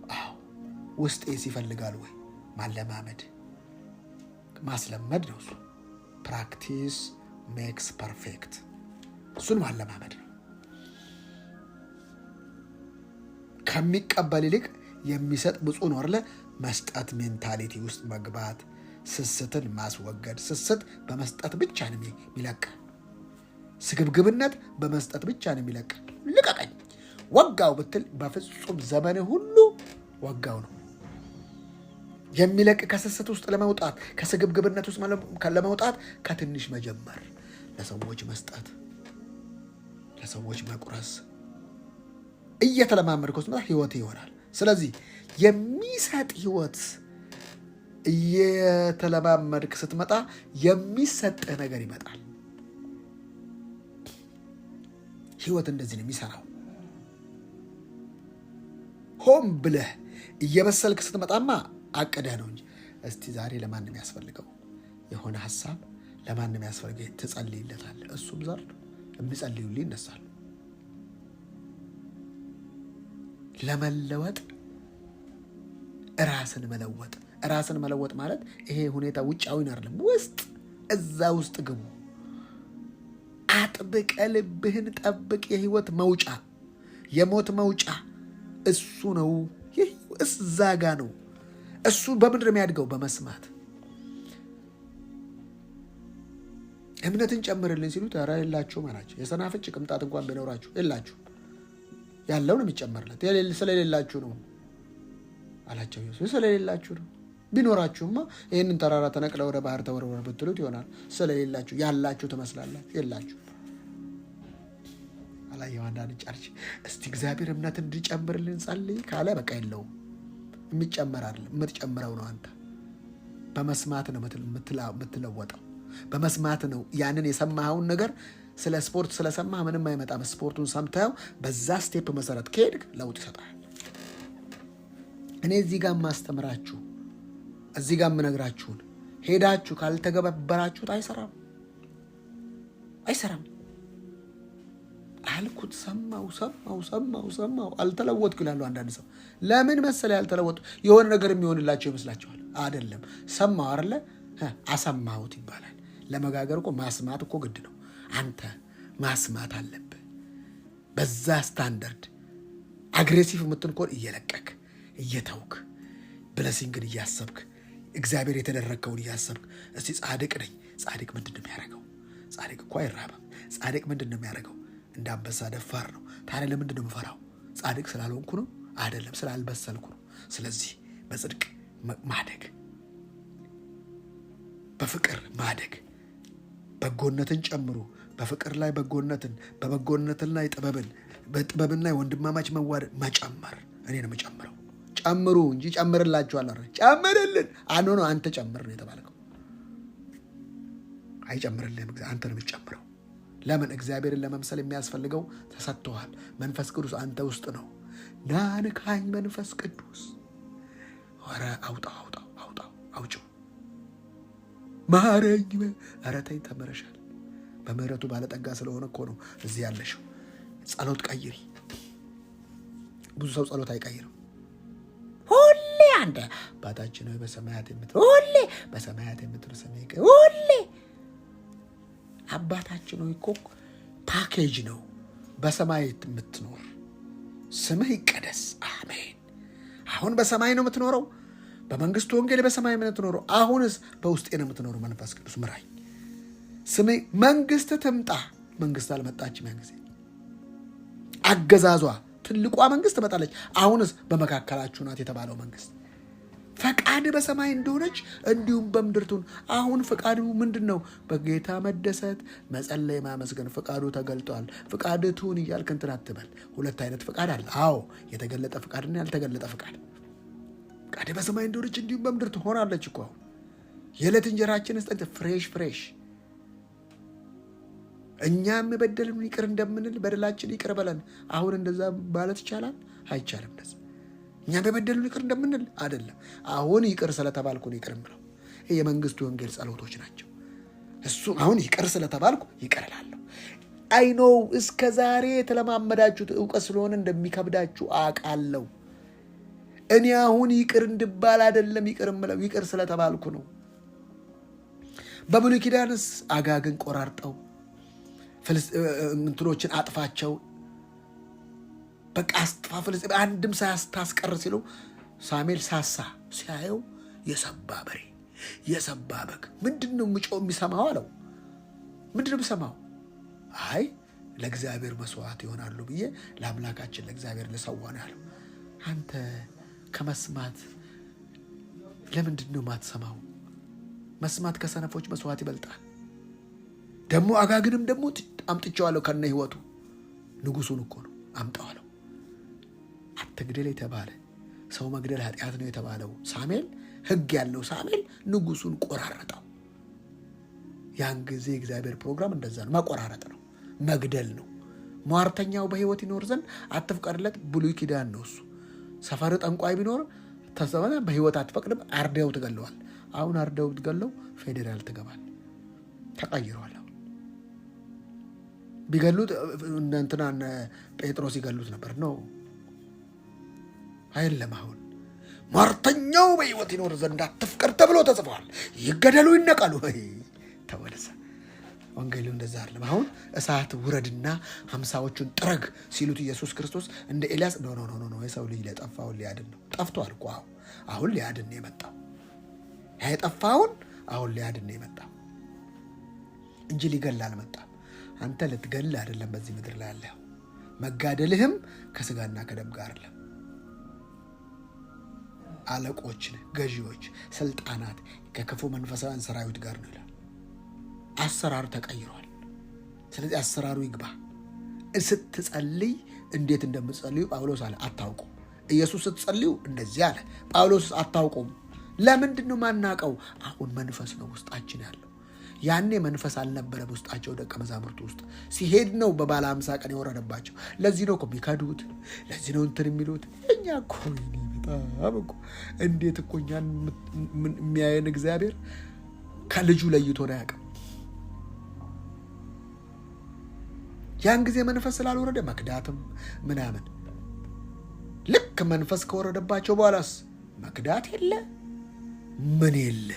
ውስጤ ሲፈልጋል ወይ? ማለማመድ ማስለመድ ነው እሱ። ፕራክቲስ ሜክስ ፐርፌክት። እሱን ማለማመድ ነው። ከሚቀበል ይልቅ የሚሰጥ ብፁዕ ነው አይደለ? መስጠት ሜንታሊቲ ውስጥ መግባት፣ ስስትን ማስወገድ። ስስት በመስጠት ብቻ ነው የሚለቅ። ስግብግብነት በመስጠት ብቻ ነው የሚለቅ። ልቀቀኝ ወጋው ብትል በፍጹም ዘመን ሁሉ ወጋው ነው የሚለቅ። ከስስት ውስጥ ለመውጣት፣ ከስግብግብነት ውስጥ ለመውጣት ከትንሽ መጀመር፣ ለሰዎች መስጠት፣ ለሰዎች መቁረስ እየተለማመድከው ስትመጣ ህይወት ይሆናል። ስለዚህ የሚሰጥ ህይወት እየተለማመድክ ስትመጣ የሚሰጥህ ነገር ይመጣል። ህይወት እንደዚህ ነው የሚሰራው። ሆም ብለህ እየበሰልክ ስትመጣማ አቅደህ ነው እንጂ እስቲ ዛሬ ለማንም ያስፈልገው የሆነ ሐሳብ ለማንም ያስፈልገው ትጸልይለታለህ። እሱም ዘር የሚጸልዩልህ ይነሳሉ። ለመለወጥ ራስን መለወጥ። ራስን መለወጥ ማለት ይሄ ሁኔታ ውጫዊ አይደለም፣ ውስጥ እዛ ውስጥ ግቡ። አጥብቀ ልብህን ጠብቅ። የህይወት መውጫ የሞት መውጫ እሱ ነው። እዛ ጋ ነው። እሱ በምድር የሚያድገው በመስማት። እምነትን ጨምርልን ሲሉት ኧረ የላችሁም አላቸው። የሰናፍጭ ቅንጣት እንኳን ቢኖራችሁ የላችሁ፣ ያለው ነው የሚጨመርለት። ስለሌላችሁ ነው አላቸው። ስለሌላችሁ ነው። ቢኖራችሁማ ይህንን ተራራ ተነቅለ ወደ ባህር ተወርወር ብትሉት ይሆናል። ስለሌላችሁ ያላችሁ ትመስላላችሁ፣ የላችሁ። አላየው አንዳንድ ጨርች እስቲ እግዚአብሔር እምነት እንዲጨምርልን ጸልይ ካለ በቃ የለውም። የሚጨመር አይደለም፣ የምትጨምረው ነው አንተ። በመስማት ነው የምትለወጠው። በመስማት ነው። ያንን የሰማኸውን ነገር ስለ ስፖርት ስለሰማህ ምንም አይመጣም። ስፖርቱን ሰምተው በዛ ስቴፕ መሰረት ከሄድክ ለውጥ ይሰጣል። እኔ እዚህ ጋር ማስተምራችሁ እዚህ ጋር የምነግራችሁን ሄዳችሁ ካልተገበበራችሁት አይሰራም፣ አይሰራም፣ አልኩት። ሰማው አልተለወጥኩ ይላሉ አንዳንድ ሰው። ለምን መሰለ ያልተለወጡ? የሆነ ነገር የሚሆንላቸው ይመስላቸዋል። አይደለም። ሰማው አይደለ? አሰማሁት ይባላል። ለመጋገር እኮ ማስማት እኮ ግድ ነው። አንተ ማስማት አለብህ። በዛ ስታንዳርድ አግሬሲቭ የምትንኮን እየለቀክ እየተውክ ብለሲንግን እያሰብክ እግዚአብሔር የተደረገውን እያሰብክ እስቲ ጻድቅ ነኝ። ጻድቅ ምንድን ነው የሚያደርገው? ጻድቅ እኮ አይራብም። ጻድቅ ምንድን ነው የሚያደርገው? እንደ አንበሳ ደፋር ነው። ታዲያ ለምንድን ነው የምፈራው? ጻድቅ ስላልሆንኩ ነው? አይደለም፣ ስላልበሰልኩ ነው። ስለዚህ በጽድቅ ማደግ፣ በፍቅር ማደግ፣ በጎነትን ጨምሩ። በፍቅር ላይ በጎነትን፣ በበጎነትን ላይ ጥበብን፣ በጥበብን ላይ ወንድማማች መዋደድ መጨመር። እኔ ነው የምጨምረው። ጨምሩ እንጂ ጨምርላችኋል። ጨምርልን አኖ ነው። አንተ ጨምር ነው የተባልከው። አይጨምርልህም። አንተ ነው የምትጨምረው። ለምን? እግዚአብሔርን ለመምሰል የሚያስፈልገው ተሰጥቶሃል። መንፈስ ቅዱስ አንተ ውስጥ ነው። ናንካኝ መንፈስ ቅዱስ። ኧረ አውጭው ማረኝ። ኧረ ተይ፣ ተመረሻል። በምህረቱ ባለጠጋ ስለሆነ እኮ ነው እዚህ ያለሽው። ጸሎት ቀይሪ። ብዙ ሰው ጸሎት አይቀይርም። ሁሌ አንተ አባታችን ሆይ በሰማያት የምትኖር፣ ሁሌ በሰማያት የምትኖር ስምህ ይቀደስ። ሁሌ አባታችን ሆይ እኮ ፓኬጅ ነው። በሰማይ የምትኖር ስምህ ይቀደስ። አሜን። አሁን በሰማይ ነው የምትኖረው። በመንግስቱ ወንጌል በሰማይ ነው የምትኖረው። አሁንስ በውስጤ ነው የምትኖረው። መንፈስ ቅዱስ ምራኝ። ስምህ መንግስት ትምጣ። መንግስት አልመጣችም። ያን ጊዜ አገዛዟ ትልቋ መንግስት ትመጣለች። አሁንስ በመካከላችሁ ናት የተባለው መንግስት። ፈቃድ በሰማይ እንደሆነች እንዲሁም በምድር ትሁን። አሁን ፈቃዱ ምንድን ነው? በጌታ መደሰት፣ መጸለይ፣ ማመስገን። ፈቃዱ ተገልጧል። ፈቃድ ትሁን እያልክ እንትን አትበል። ሁለት አይነት ፈቃድ አለ። አዎ፣ የተገለጠ ፈቃድና ያልተገለጠ ፈቃድ። ፈቃድ በሰማይ እንደሆነች እንዲሁም በምድር ትሆናለች እኮ። አሁን የዕለት እንጀራችንን ስጠን። ፍሬሽ እኛም የበደልን ይቅር እንደምንል በደላችን ይቅር በለን። አሁን እንደዛ ማለት ይቻላል? አይቻልም። እንደዛ እኛም የበደልን ይቅር እንደምንል አይደለም። አሁን ይቅር ስለተባልኩ ይቅር እምለው። ይሄ የመንግስቱ ወንጌል ጸሎቶች ናቸው። እሱ አሁን ይቅር ስለተባልኩ ይቅር እላለሁ። አይኖ እስከ ዛሬ የተለማመዳችሁት እውቀት ስለሆነ እንደሚከብዳችሁ አውቃለሁ። እኔ አሁን ይቅር እንድባል አይደለም ይቅር እምለው፣ ይቅር ስለተባልኩ ነው። በብሉይ ኪዳንስ አጋግን ቆራርጠው እንትኖችን አጥፋቸው፣ በቃ አስጥፋ ፍልስጤም አንድም ሳያስታስቀር ሲሉ ሳሙኤል ሳሳ ሲያየው የሰባ በሬ የሰባ በግ ምንድን ነው የሚሰማው አለው። ምንድን ነው የሚሰማው? አይ ለእግዚአብሔር መስዋዕት ይሆናሉ ብዬ ለአምላካችን ለእግዚአብሔር ልሰዋ ነው ያለው። አንተ ከመስማት ለምንድን ነው ማትሰማው? መስማት ከሰነፎች መስዋዕት ይበልጣል። ደግሞ አጋግንም ደግሞ አምጥቼዋለሁ ከነ ህይወቱ። ንጉሱን እኮ ነው አምጣዋለሁ። አትግደል የተባለ ሰው መግደል ኃጢአት ነው የተባለው ሳሙኤል፣ ህግ ያለው ሳሙኤል ንጉሱን ቆራረጠው። ያን ጊዜ እግዚአብሔር ፕሮግራም እንደዛ ነው። መቆራረጥ ነው፣ መግደል ነው። ሟርተኛው በህይወት ይኖር ዘንድ አትፍቀድለት። ብሉይ ኪዳን ነው እሱ። ሰፈር ጠንቋይ ቢኖር ተሰበነ በህይወት አትፈቅድም፣ አርደው ትገለዋል። አሁን አርደው ትገለው ፌዴራል ትገባል። ተቀይሯል። ቢገሉት እንትና ጴጥሮስ ይገሉት ነበር ነው አይደለም። አሁን ሟርተኛው በህይወት ይኖር ዘንድ አትፍቀድ ተብሎ ተጽፏል። ይገደሉ ይነቀሉ። ተወለሰ ወንጌሉ እንደዛ አይደለም። አሁን እሳት ውረድና 50ዎቹን ጥረግ ሲሉት ኢየሱስ ክርስቶስ እንደ ኤልያስ ኖ የሰው ልጅ ለጠፋውን ሊያድን ነው። ጠፍቷል እኮ አሁን ሊያድን ነው የመጣው። ያ የጠፋውን አሁን ሊያድን ነው የመጣው እንጂ ሊገል አልመጣም። አንተ ልትገል አይደለም በዚህ ምድር ላይ ያለው። መጋደልህም ከስጋና ከደም ጋር አይደለም። አለቆች፣ ገዢዎች፣ ስልጣናት ከክፉ መንፈሳውያን ሰራዊት ጋር ነው ይላል። አሰራሩ ተቀይሯል። ስለዚህ አሰራሩ ይግባ። ስትጸልይ እንዴት እንደምትጸልዩ ጳውሎስ አለ አታውቁም። ኢየሱስ ስትጸልዩ እንደዚህ አለ። ጳውሎስ አታውቁም። ለምንድን ነው ማናውቀው? አሁን መንፈስ ነው ውስጣችን ያለው። ያኔ መንፈስ አልነበረም ውስጣቸው። ደቀ መዛሙርቱ ውስጥ ሲሄድ ነው በባለ 50 ቀን የወረደባቸው። ለዚህ ነው እኮ የሚከዱት። ለዚህ ነው እንትን የሚሉት። እኛ እኮ በጣም እኮ እንዴት እኮ እኛን የሚያየን እግዚአብሔር ከልጁ ለይቶ ነው ያውቅም። ያን ጊዜ መንፈስ ስላልወረደ መክዳትም ምናምን። ልክ መንፈስ ከወረደባቸው በኋላስ መክዳት የለ ምን የለ።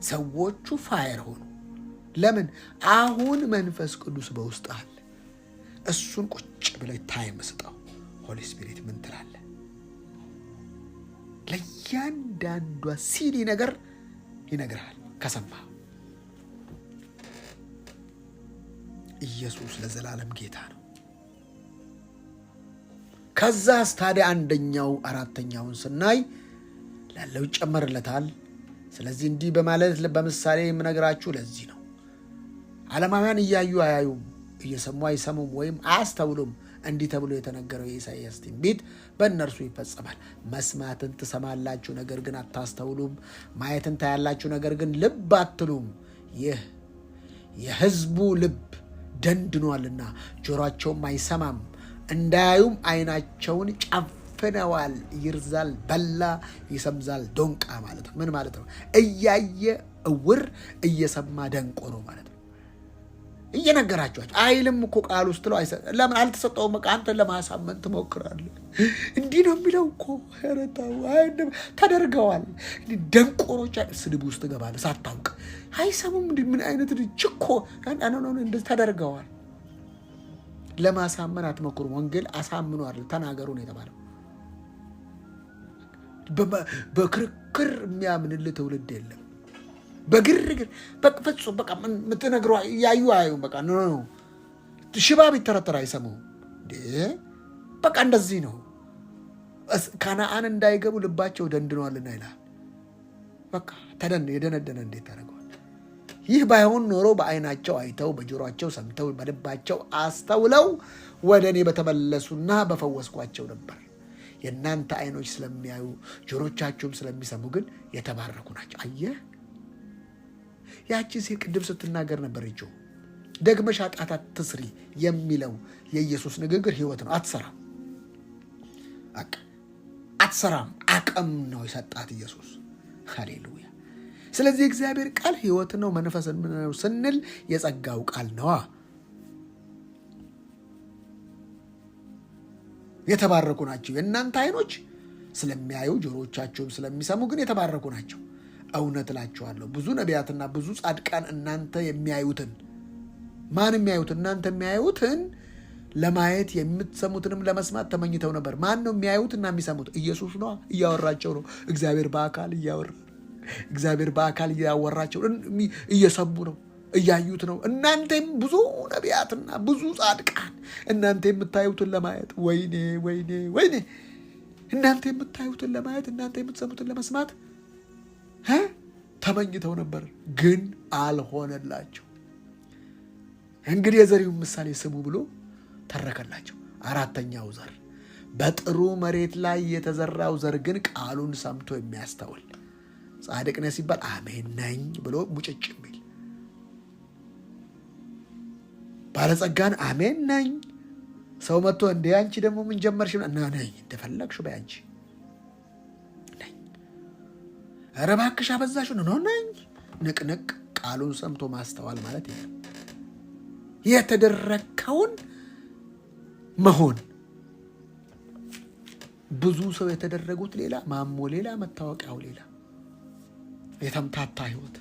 ሰዎቹ ፋየር ሆኑ። ለምን? አሁን መንፈስ ቅዱስ በውስጥ አለ። እሱን ቁጭ ብለህ ታይም ስጠው። ሆሊ ስፒሪት ምን ትላለህ? ለእያንዳንዷ ሲዲ ነገር ይነግርሃል ከሰማ። ኢየሱስ ለዘላለም ጌታ ነው። ከዛስ ታዲያ አንደኛው አራተኛውን ስናይ ላለው ይጨመርለታል። ስለዚህ እንዲህ በማለት በምሳሌ የምነግራችሁ ለዚህ ነው። ዓለማውያን እያዩ አያዩም፣ እየሰሙ አይሰሙም ወይም አያስተውሉም። እንዲህ ተብሎ የተነገረው የኢሳይያስ ትንቢት በእነርሱ ይፈጸማል። መስማትን ትሰማላችሁ፣ ነገር ግን አታስተውሉም። ማየትን ታያላችሁ፣ ነገር ግን ልብ አትሉም። ይህ የሕዝቡ ልብ ደንድኗልና ጆሮአቸውም አይሰማም፣ እንዳያዩም ዓይናቸውን ጨፍነዋል። ይርዛል በላ፣ ይሰምዛል ዶንቃ ማለት ነው። ምን ማለት ነው? እያየ እውር፣ እየሰማ ደንቆሮ ማለት ነው። እየነገራችኋቸው አይልም እኮ ቃል ውስጥ ነው። ለምን አልተሰጠውም? በቃ አንተን ለማሳመን ትሞክራለህ። እንዲህ ነው የሚለው እኮ ረታው ተደርገዋል። ደንቆሮች ስድብ ውስጥ ገባለህ ሳታውቅ። አይሰሙም። ምን አይነት ችኮ እንደዚህ ተደርገዋል። ለማሳመን አትሞክሩ። ወንጌል አሳምኑ አይደል፣ ተናገሩ ነው የተባለው። በክርክር የሚያምንልህ ትውልድ የለም። በግርግር በፍጹም በቃ የምትነግረው ያዩ አያዩም። በቃ ኖ ሽባ ቢተረተር አይሰሙም። በቃ እንደዚህ ነው። ከነአን እንዳይገቡ ልባቸው ደንድኗልና ይላል። በቃ የደነደነ እንዴት ታደርገዋል? ይህ ባይሆን ኖሮ በዓይናቸው አይተው በጆሮአቸው ሰምተው በልባቸው አስተውለው ወደ እኔ በተመለሱና በፈወስኳቸው ነበር። የእናንተ ዓይኖች ስለሚያዩ ጆሮቻችሁም ስለሚሰሙ ግን የተባረኩ ናቸው። አየህ፣ ያቺ ሴት ቅድም ስትናገር ነበር እጆ ደግመሽ ኃጢአት አትስሪ የሚለው የኢየሱስ ንግግር ሕይወት ነው። አትሰራም። አቅም ነው የሰጣት ኢየሱስ። ሃሌሉያ። ስለዚህ እግዚአብሔር ቃል ሕይወት ነው፣ መንፈስ ነው ስንል የጸጋው ቃል ነዋ። የተባረኩ ናቸው የእናንተ ዓይኖች ስለሚያዩ ጆሮቻቸውም ስለሚሰሙ ግን የተባረኩ ናቸው። እውነት እላችኋለሁ ብዙ ነቢያትና ብዙ ጻድቃን እናንተ የሚያዩትን እናንተ የሚያዩትን ለማየት የምትሰሙትንም ለመስማት ተመኝተው ነበር። ማን ነው የሚያዩትና የሚሰሙት? ኢየሱስ ነው። እያወራቸው ነው። እግዚአብሔር በአካል እያወራቸው እየሰሙ ነው፣ እያዩት ነው። እናንተም ብዙ ነቢያትና ብዙ ጻድቃን እናንተ የምታዩትን ለማየት ወይኔ እናንተ የምታዩትን ለማየት እናንተ የምትሰሙትን ለመስማት ተመኝተው ነበር፣ ግን አልሆነላቸው። እንግዲህ የዘሪውን ምሳሌ ስሙ ብሎ ተረከላቸው። አራተኛው ዘር በጥሩ መሬት ላይ የተዘራው ዘር ግን ቃሉን ሰምቶ የሚያስተውል ጻድቅ ነህ ሲባል አሜን ነኝ ብሎ ሙጭጭ የሚል፣ ባለጸጋን አሜን ነኝ። ሰው መጥቶ እንደ አንቺ ደግሞ ምን ጀመርሽ? ነኝ እንደፈለግሽ በያንቺ ነኝ። ኧረ እባክሽ አበዛሽ ነው ነኝ። ንቅንቅ ቃሉን ሰምቶ ማስተዋል ማለት ይሄ የተደረከውን መሆን። ብዙ ሰው የተደረጉት ሌላ፣ ማሞ ሌላ፣ መታወቂያው ሌላ፣ የተምታታ ህይወት።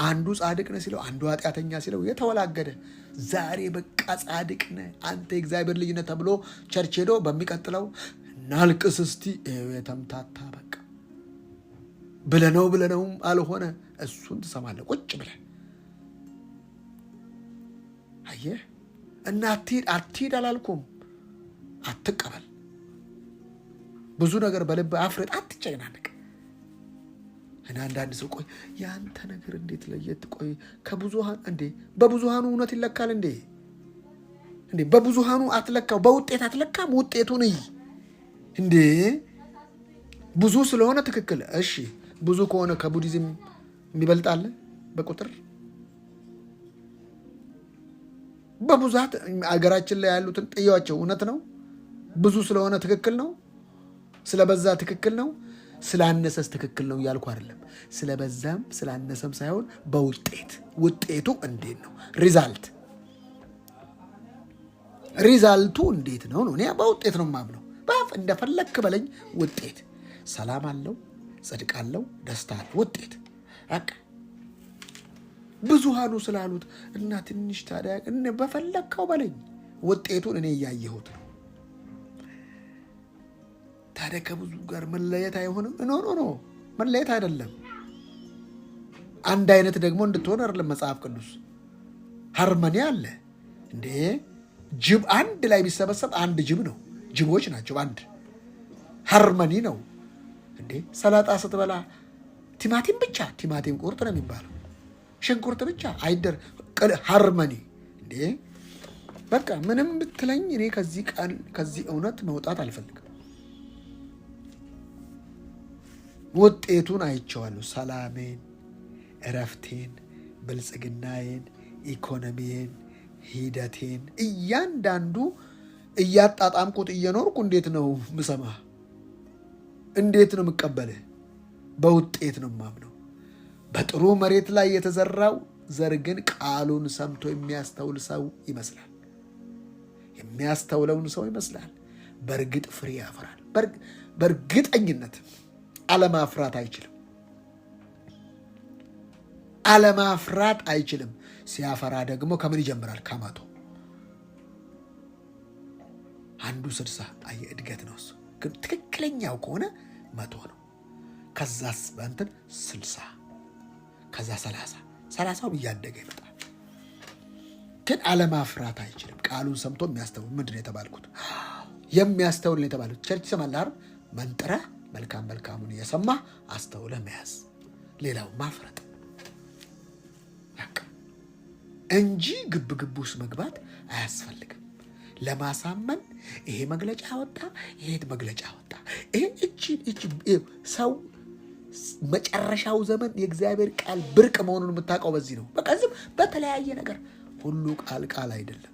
አንዱ ጻድቅ ነህ ሲለው አንዱ ኃጢአተኛ ሲለው የተወላገደ። ዛሬ በቃ ጻድቅ ነህ አንተ የእግዚአብሔር ልጅ ነህ ተብሎ ቸርች ሄዶ በሚቀጥለው እናልቅስ እስቲ የተምታታ በቃ ብለነውም አልሆነ። እሱን ትሰማለህ ቁጭ ብለህ። አየህ እና አትሂድ አላልኩም፣ አትቀበል። ብዙ ነገር በልብ አፍርጥ፣ አትጨናነቅ። እና አንዳንድ ሰው ቆይ ያንተ ነገር እንዴት ለየት ቆይ ከብዙሃን እንዴ? በብዙሃኑ እውነት ይለካል እንዴ? በብዙሃኑ አትለካው፣ በውጤት አትለካም። ውጤቱን እንዴ ብዙ ስለሆነ ትክክል። እሺ ብዙ ከሆነ ከቡዲዝም የሚበልጣል በቁጥር? በብዛት አገራችን ላይ ያሉትን ጥያቸው እውነት ነው። ብዙ ስለሆነ ትክክል ነው። ስለበዛ ትክክል ነው። ስላነሰስ ትክክል ነው እያልኩ አይደለም። ስለበዛም ስላነሰም ሳይሆን በውጤቱ እንዴት ነው ሪዛልት። ሪዛልቱ እንዴት ነው? እኔ በውጤት ነው የማምነው። ባፍ እንደፈለክ በለኝ ውጤት፣ ሰላም አለው፣ ጽድቅ አለው፣ ደስታ አለው፣ ውጤት በቃ ብዙሃኑ ስላሉት እና ትንሽ ታዲያ በፈለግከው በለኝ ውጤቱን እኔ እያየሁት ነው። ታዲያ ከብዙ ጋር መለየት አይሆንም? ኖ መለየት አይደለም። አንድ አይነት ደግሞ እንድትሆን አይደለም መጽሐፍ ቅዱስ። ሃርመኒ አለ እንዴ? ጅብ አንድ ላይ ቢሰበሰብ አንድ ጅብ ነው። ጅቦች ናቸው አንድ። ሃርመኒ ነው እንዴ? ሰላጣ ስትበላ ቲማቲም ብቻ ቲማቲም ቁርጥ ነው የሚባለው። ሽንኩርት ብቻ አይደር። ሃርመኒ እንዴ? በቃ ምንም ብትለኝ እኔ ከዚህ እውነት መውጣት አልፈልግም። ውጤቱን አይቼዋለሁ። ሰላሜን፣ እረፍቴን፣ ብልጽግናዬን፣ ኢኮኖሚዬን፣ ሂደቴን እያንዳንዱ እያጣጣምኩት እየኖርኩ እንዴት ነው ምሰማ? እንዴት ነው የምቀበልህ? በውጤት ነው የማምነው። በጥሩ መሬት ላይ የተዘራው ዘር ግን ቃሉን ሰምቶ የሚያስተውል ሰው ይመስላል። የሚያስተውለውን ሰው ይመስላል። በእርግጥ ፍሬ ያፈራል። በእርግጠኝነት አለማፍራት አይችልም። አለማፍራት አይችልም። ሲያፈራ ደግሞ ከምን ይጀምራል? ከመቶ አንዱ 60 እድገት ነው እሱ። ግን ትክክለኛው ከሆነ 100 ነው። ከዛስ በእንትን 60 ከዛ 30 እያደገ ይመጣል። ግን አለማፍራት አይችልም። ቃሉን ሰምቶ የሚያስተውል ምንድን ነው የተባልኩት? የሚያስተውል ነው የተባልኩት። ቸርች ይሰማል አይደል? መንጥረህ መልካሙን እየሰማ አስተውለህ መያዝ፣ ሌላው ማፍረጥ እንጂ ግብ ውስጥ መግባት አያስፈልግም። ለማሳመን ይሄ መግለጫ ወጣ፣ ይሄ መግለጫ ወጣ፣ ይሄ ሰው መጨረሻው ዘመን የእግዚአብሔር ቃል ብርቅ መሆኑን የምታውቀው በዚህ ነው። በቃ ዝም በተለያየ ነገር ሁሉ ቃል አይደለም።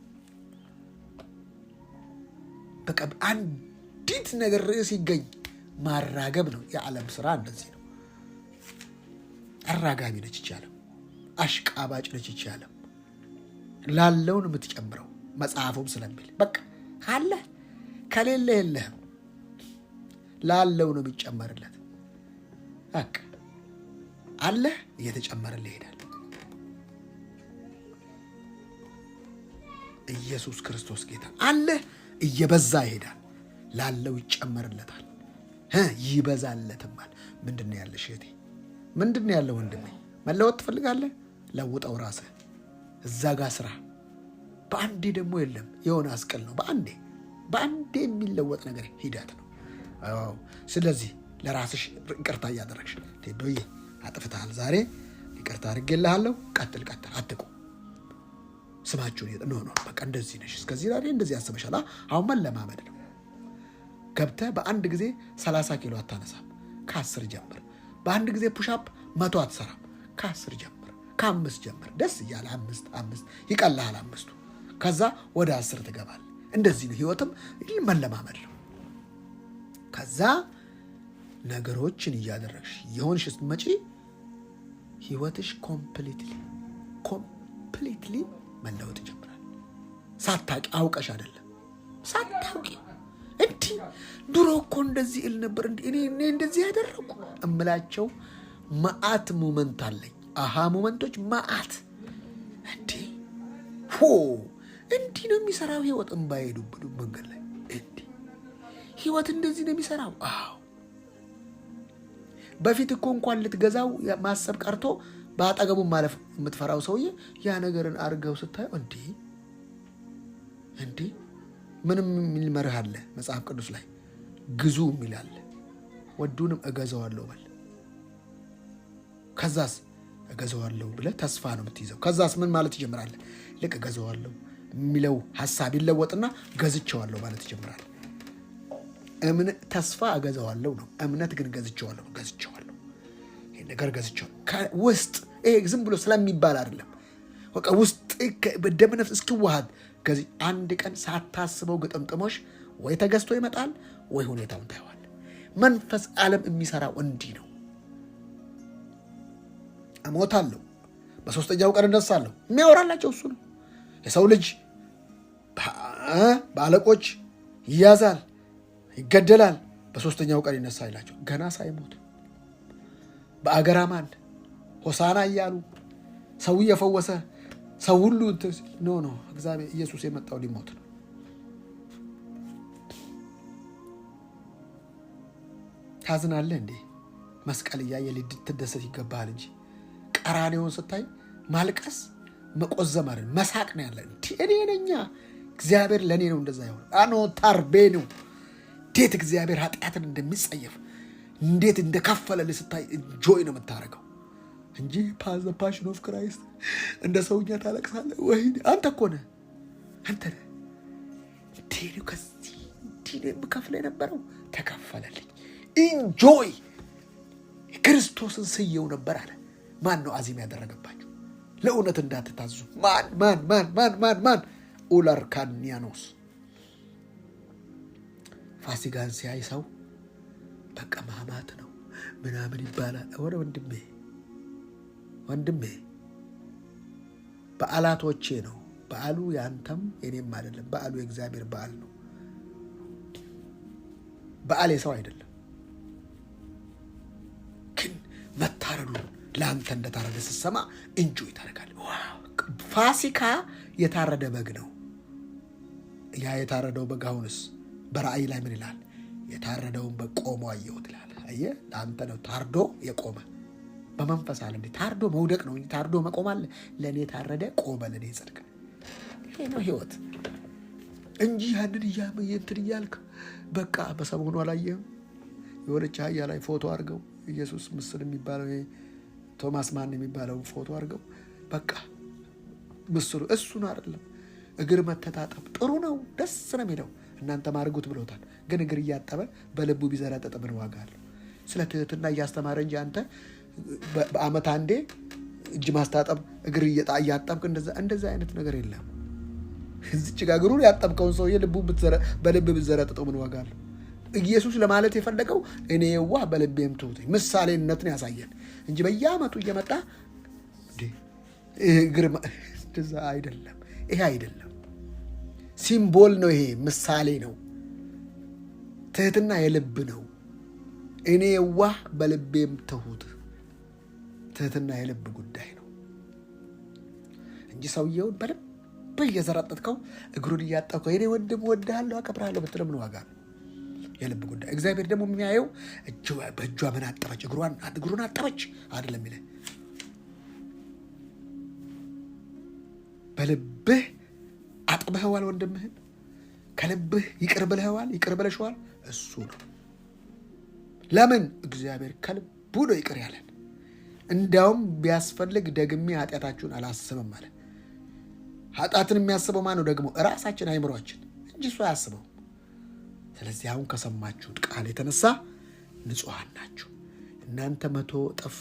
በቃ አንዲት ነገር ርዕስ ይገኝ ማራገብ ነው። የዓለም ስራ እንደዚህ ነው። አራጋቢ ነች ይቻለም፣ አሽቃባጭ ነች ይቻለም። ላለውን የምትጨምረው መጽሐፉም ስለሚል በቃ ካለ ከሌለ የለህም። ላለው ነው የሚጨመርለት። በቃ አለ እየተጨመረልህ ይሄዳል። ኢየሱስ ክርስቶስ ጌታ አለ እየበዛ ይሄዳል። ላለው ይጨመርለታል፣ ይበዛለትማል። ምንድን ነው ያለሽ እህቴ? ምንድን ነው ያለው ወንድሜ? መለወጥ ትፈልጋለህ? ለውጠው ራስህ። እዛ ጋር ስራ። በአንዴ ደግሞ የለም፣ የሆነ አስቀል ነው። በአንዴ የሚለወጥ ነገር ሂደት ነው። ስለዚህ ለራስሽ ይቅርታ እያደረግሽ ቴዶዬ አጥፍተሃል፣ ዛሬ ይቅርታ አድርጌልሃለሁ፣ ቀጥል፣ አትቁም። ስማችሁን ኖ በቃ እንደዚህ ነሽ፣ እስከዚህ ዛሬ እንደዚህ ያስበሻል። አሁን መለማመድ ነው። ገብተህ በአንድ ጊዜ 30 ኪሎ አታነሳም፣ ከ10 ጀምር። በአንድ ጊዜ ፑሻፕ 100 አትሰራም፣ ከ10 ጀምር፣ ከ5 ጀምር። ደስ እያለ 5 ይቀልሃል፣ 5ቱ ከዛ ወደ 10 ትገባል። እንደዚህ ነው ህይወትም መለማመድ ነው። ከዛ ነገሮችን እያደረግሽ የሆንሽ ስትመጪ ህይወትሽ ኮምፕሊትሊ መለወጥ ይጀምራል። ሳታውቂ፣ አውቀሽ አይደለም፣ ሳታውቂ እንዲህ ድሮ እኮ እንደዚህ እል ነበር፣ እኔ እንደዚህ ያደረኩ እምላቸው መዓት ሞመንት አለኝ። ሞመንቶች መዓት። እንዲህ ነው የሚሰራው ህይወት። እምባይሄዱብዱ መንገድ ላይ እንዲህ ህይወት እንደዚህ ነው የሚሰራው። በፊት እኮ እንኳን ልትገዛው ማሰብ ቀርቶ በአጠገቡ ማለፍ የምትፈራው ሰውዬ ያ ነገርን አድርገው ስታየው እንዲህ ምንም የሚል መርህ አለ መጽሐፍ ቅዱስ ላይ። ግዙ የሚል አለ። ወዱንም እገዛዋለሁ በል። ከዛስ እገዛዋለሁ ብለህ ተስፋ ነው የምትይዘው። ከዛስ ምን ማለት ይጀምራለህ? ልክ እገዛዋለሁ የሚለው ሀሳብ ይለወጥና ገዝቼዋለሁ ማለት ይጀምራል። ተስፋ እገዛዋለሁ ነው። እምነት ግን ገዝቼዋለሁ። ይሄ ነገር ገዝቼዋለሁ ውስጥ። ይሄ ዝም ብሎ ስለሚባል አይደለም። በቃ ውስጥ በደም ነፍስ እስኪዋሃድ አንድ ቀን ሳታስበው ግጥምጥሞሽ ወይ ተገዝቶ ይመጣል ወይ ሁኔታውን ታየዋል። መንፈስ ዓለም የሚሰራው እንዲህ ነው። እሞታለሁ፣ በ3ኛው ቀን እነሳለሁ የሚያወራላቸው እሱ ነው። የሰው ልጅ በአለቆች ይያዛል፣ ይገደላል፣ በሶስተኛው ቀን ይነሳ ይላቸው። ገና ሳይሞት በአገር አማን ሆሳና እያሉ ሰው እየፈወሰ ሰው ሁሉ ኖ እግዚአብሔር ኢየሱስ የመጣው ሊሞት ነው። ታዝናለህ እንዴ? መስቀል እያየ ልትደሰት ይገባሃል እንጂ ቀራኔውን ስታይ ማልቀስ መቆዘም አይደል መሳቅ ነው ያለ። እኔ ነኛ እግዚአብሔር ለእኔ ነው እንደዛ ይሆን አኖ ታርቤ ነው። እንዴት እግዚአብሔር ኃጢአትን እንደሚጸየፍ እንዴት እንደከፈለልህ ስታይ ጆይ ነው የምታደርገው እንጂ ፓሽን ኦፍ ክራይስት እንደ ሰውኛ ታለቅሳለህ ወይ? አንተ እኮ ነህ አንተ ነህ። እንዴት ነው ከዚህ እንዲህ ነው የምከፍለው የነበረው ተከፈለልኝ። ኢንጆይ ክርስቶስን ስየው ነበር አለ። ማን ነው አዚም ያደረገባችሁ? ለእውነት እንዳትታዙ ማን ኡላር ካኒያኖስ ፋሲካን ሲያይ ሰው በቃ ማማት ነው ምናምን ይባላል። ወደ ወንድሜ በዓላቶቼ ነው። በዓሉ ያንተም የኔም አይደለም። በዓሉ የእግዚአብሔር በዓል ነው። በዓል የሰው አይደለም። ግን መታረዱን ለአንተ እንደታረደ ስትሰማ እንጆይ ታደርጋለህ። ፋሲካ የታረደ በግ ነው። ያ የታረደው በግ አሁንስ በራእይ ላይ ምን ይላል? የታረደውን በግ ቆሞ አየሁት ይላል። አየህ፣ ለአንተ ነው ታርዶ የቆመ በመንፈስ አለ። እንዴ ታርዶ መውደቅ ነው እንጂ ታርዶ መቆም አለ። ለእኔ ታረደ ቆመ፣ ለእኔ ጽድቅ። ይሄ ነው ህይወት እንጂ ያንን እንትን እያልክ በቃ በሰሞኑ አላየህም? የሆነች አህያ ላይ ፎቶ አድርገው ኢየሱስ ምስል የሚባለው ቶማስ ማን የሚባለው ፎቶ አድርገው በቃ ምስሉ እሱን አይደለም። እግር መተጣጠብ ጥሩ ነው፣ ደስ ነው የሚለው። እናንተ ማርጉት ብለውታል። ግን እግር እያጠበ በልቡ ቢዘረጠጥ ምን ዋጋ አለው? ስለ ትህትና እያስተማረ እንጂ አንተ በአመት አንዴ እጅ ማስታጠብ እግር እያጠብክ እንደዛ አይነት ነገር የለም። እዚች ጋር እግሩን ያጠብከውን ሰውዬ በልብ ብትዘረጥጠው ምን ዋጋ አለው? ኢየሱስ ለማለት የፈለገው እኔ የዋህ በልቤም ትሁት ምሳሌነትን ያሳየን እንጂ በየአመቱ እየመጣ እግር እንደዛ አይደለም። ይሄ አይደለም፣ ሲምቦል ነው። ይሄ ምሳሌ ነው። ትህትና የልብ ነው። እኔ የዋህ በልቤም ትሁት። ትህትና የልብ ጉዳይ ነው እንጂ ሰውየውን በልብ እየዘረጠጥከው እግሩን እያጠብከው የኔ ወንድም ወድሃለሁ አከብርሃለሁ ብትለው ምን ዋጋ ነው? የልብ ጉዳይ። እግዚአብሔር ደግሞ የሚያየው በእጇ ምን አጠበች፣ እግሩን አጠበች አይደለም የሚለው። በልብህ አጥበኸዋል ወንድምህን፣ ከልብህ ይቅር ብለኸዋል፣ ይቅር ብለሽዋል። እሱ ነው። ለምን? እግዚአብሔር ከልቡ ነው ይቅር ያለን። እንዲያውም ቢያስፈልግ ደግሜ ኃጢአታችሁን አላስብም አለ። ኃጢአትን የሚያስበው ማን ነው ደግሞ? እራሳችን አይምሯችን እንጂ እሱ አያስበው። ስለዚህ አሁን ከሰማችሁት ቃል የተነሳ ንጹሐን ናችሁ። እናንተ 100 እጥፍ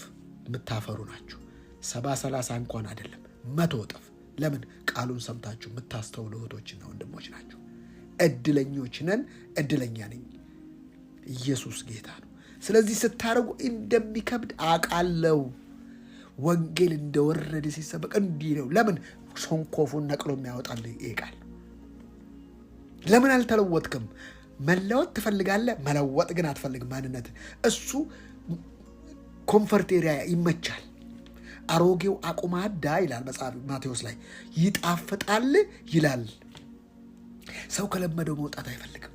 የምታፈሩ ናችሁ። 70-30 እንኳን አይደለም 100 እጥፍ። ለምን? ቃሉን ሰምታችሁ የምታስተውሉ እህቶችና ወንድሞች ናቸው። እድለኞች ነን። እድለኛ ነኝ። ኢየሱስ ጌታ ነው። ስለዚህ ስታረጉ እንደሚከብድ አውቃለሁ። ወንጌል እንደወረደ ሲሰበክ እንዲህ ነው። ለምን? ሶንኮፉን ነቅሎ የሚያወጣልህ ይሄ ቃል። ለምን አልተለወጥክም? መለወጥ ትፈልጋለህ፣ መለወጥ ግን አትፈልግም። ማንነት እሱ ኮምፈርት ኤሪያ ይመቻል። አሮጌው አቁማዳ ይላል መጽሐፍ ማቴዎስ ላይ ይጣፍጣል ይላል። ሰው ከለመደው መውጣት አይፈልግም።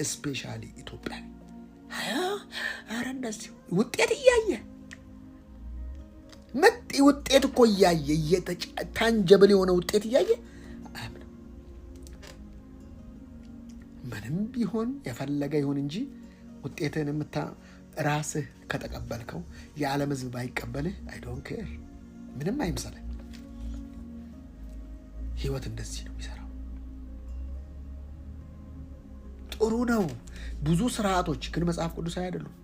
እስፔሻሊ ኢትዮጵያ ኧረ እንደዚህ ውጤት እያየ መጤ ውጤት እኮ እያየ ታንጀብል የሆነ ውጤት እያየ አያምንም። ምንም ቢሆን የፈለገ ይሁን እንጂ ውጤትን ራስህ ከተቀበልከው የዓለም ሕዝብ ባይቀበልህ አይ ዶንት ኬር፣ ምንም አይምሰልህ። ህይወት እንደዚህ ነው የሚሰራው። ጥሩ ነው ብዙ ስርዓቶች፣ ግን መጽሐፍ ቅዱሳዊ አይደሉም።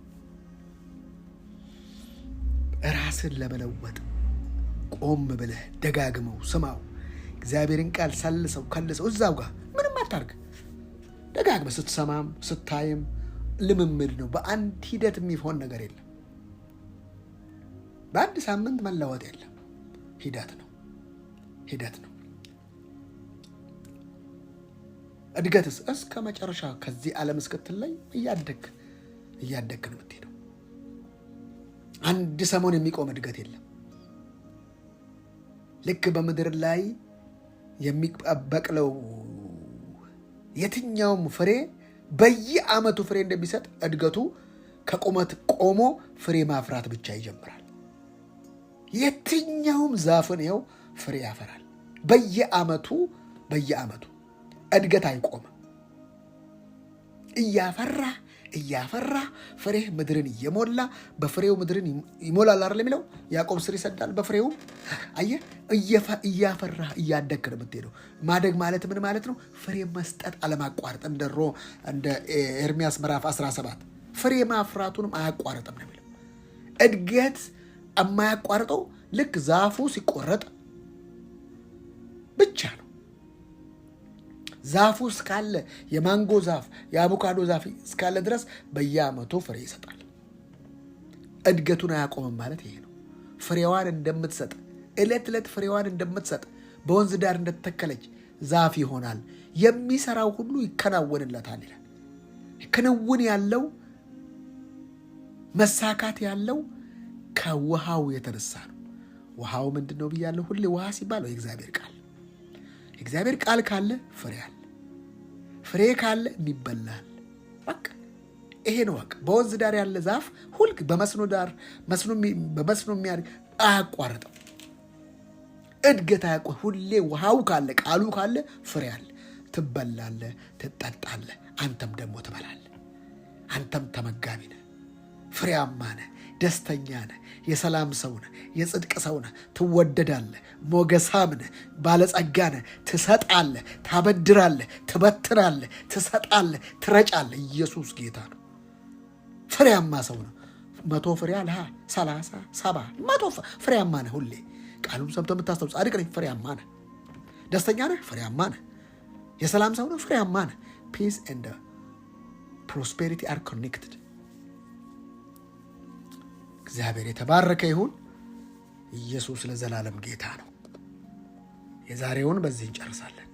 ራስን ለመለወጥ ቆም ብለህ ደጋግመው ስማው። እግዚአብሔርን ቃል ሰልሰው ከልሰው እዛው ጋር ምንም አታርግ። ደጋግመህ ስትሰማም ስታይም ልምምድ ነው። በአንድ ሂደት የሚሆን ነገር የለም። በአንድ ሳምንት መለወጥ የለም። ሂደት ነው። እድገትስ እስከ መጨረሻ ከዚህ ዓለም እስክትለይ እያደግ ነው የምትሄደው። አንድ ሰሞን የሚቆም እድገት የለም። ልክ በምድር ላይ የሚበቅለው የትኛውም ፍሬ በየዓመቱ ፍሬ እንደሚሰጥ እድገቱ ከቁመት ቆሞ ፍሬ ማፍራት ብቻ ይጀምራል። የትኛውም ዛፍን ይኸው ፍሬ ያፈራል። በየዓመቱ እድገት አይቆምም። እያፈራ ፍሬ ምድርን እየሞላ በፍሬው ምድርን ይሞላል አይደል የሚለው ያዕቆብ ስር ይሰዳል በፍሬው። አየህ እያፈራ እያደግክ ነው የምትሄደው። ማደግ ማለት ምን ማለት ነው? ፍሬ መስጠት አለማቋረጥ። እንደ ኤርምያስ ምዕራፍ 17 ፍሬ ማፍራቱንም አያቋርጥም ነው የሚለው። እድገት የማያቋርጠው ልክ ዛፉ ሲቆረጥ ብቻ ነው። ዛፉ እስካለ የማንጎ ዛፍ የአቮካዶ ዛፍ እስካለ ድረስ በየዓመቱ ፍሬ ይሰጣል። እድገቱን አያቆምም ማለት ይሄ ነው። ፍሬዋን እንደምትሰጥ ዕለት ዕለት ፍሬዋን እንደምትሰጥ በወንዝ ዳር እንደተተከለች ዛፍ ይሆናል። የሚሰራው ሁሉ ይከናወንለታል ይላል። ክንውን ያለው መሳካት ያለው ከውሃው የተነሳ ነው። ውሃው ምንድን ነው ብያለሁ? ሁሌ ውሃ ሲባል የእግዚአብሔር ቃል። የእግዚአብሔር ቃል ካለ ፍሬ አለ። ፍሬ ካለ የሚበላል። በቃ ይሄ ነው። በቃ በወንዝ ዳር ያለ ዛፍ ሁልክ በመስኖ የሚያድግ አያቋርጥም። እድገት አያቋርጥ። ሁሌ ውሃው ካለ ቃሉ ካለ ፍሬ አለ። ትበላለ፣ ትጠጣለ፣ አንተም ደግሞ ትበላለ። አንተም ተመጋቢ ነህ፣ ፍሬያማ ነህ፣ ደስተኛ ነህ፣ የሰላም ሰው ነህ፣ የጽድቅ ሰው ነህ፣ ትወደዳለህ፣ ሞገሳም ነህ፣ ባለጸጋ ነህ፣ ትሰጣለህ፣ ታበድራለህ፣ ትበትናለህ፣ ትሰጣለህ፣ ትረጫለህ። ኢየሱስ ጌታ ነው። ፍሬያማ ሰው ነው። 100 ፍሬ አለህ፣ 30፣ 70፣ 100 ፍሬያማ ነህ። ሁሌ ቃሉም ሰምቶ የምታስታውስ ጻድቅ ነህ፣ ፍሬያማ ነህ። ደስተኛ ነህ፣ ፍሬያማ ነህ። የሰላም ሰው ነህ፣ ፍሬያማ ነህ። ፒስ ኤንድ ፕሮስፔሪቲ አር ኮኔክትድ። እግዚአብሔር የተባረከ ይሁን። ኢየሱስ ለዘላለም ጌታ ነው። የዛሬውን በዚህ እንጨርሳለን።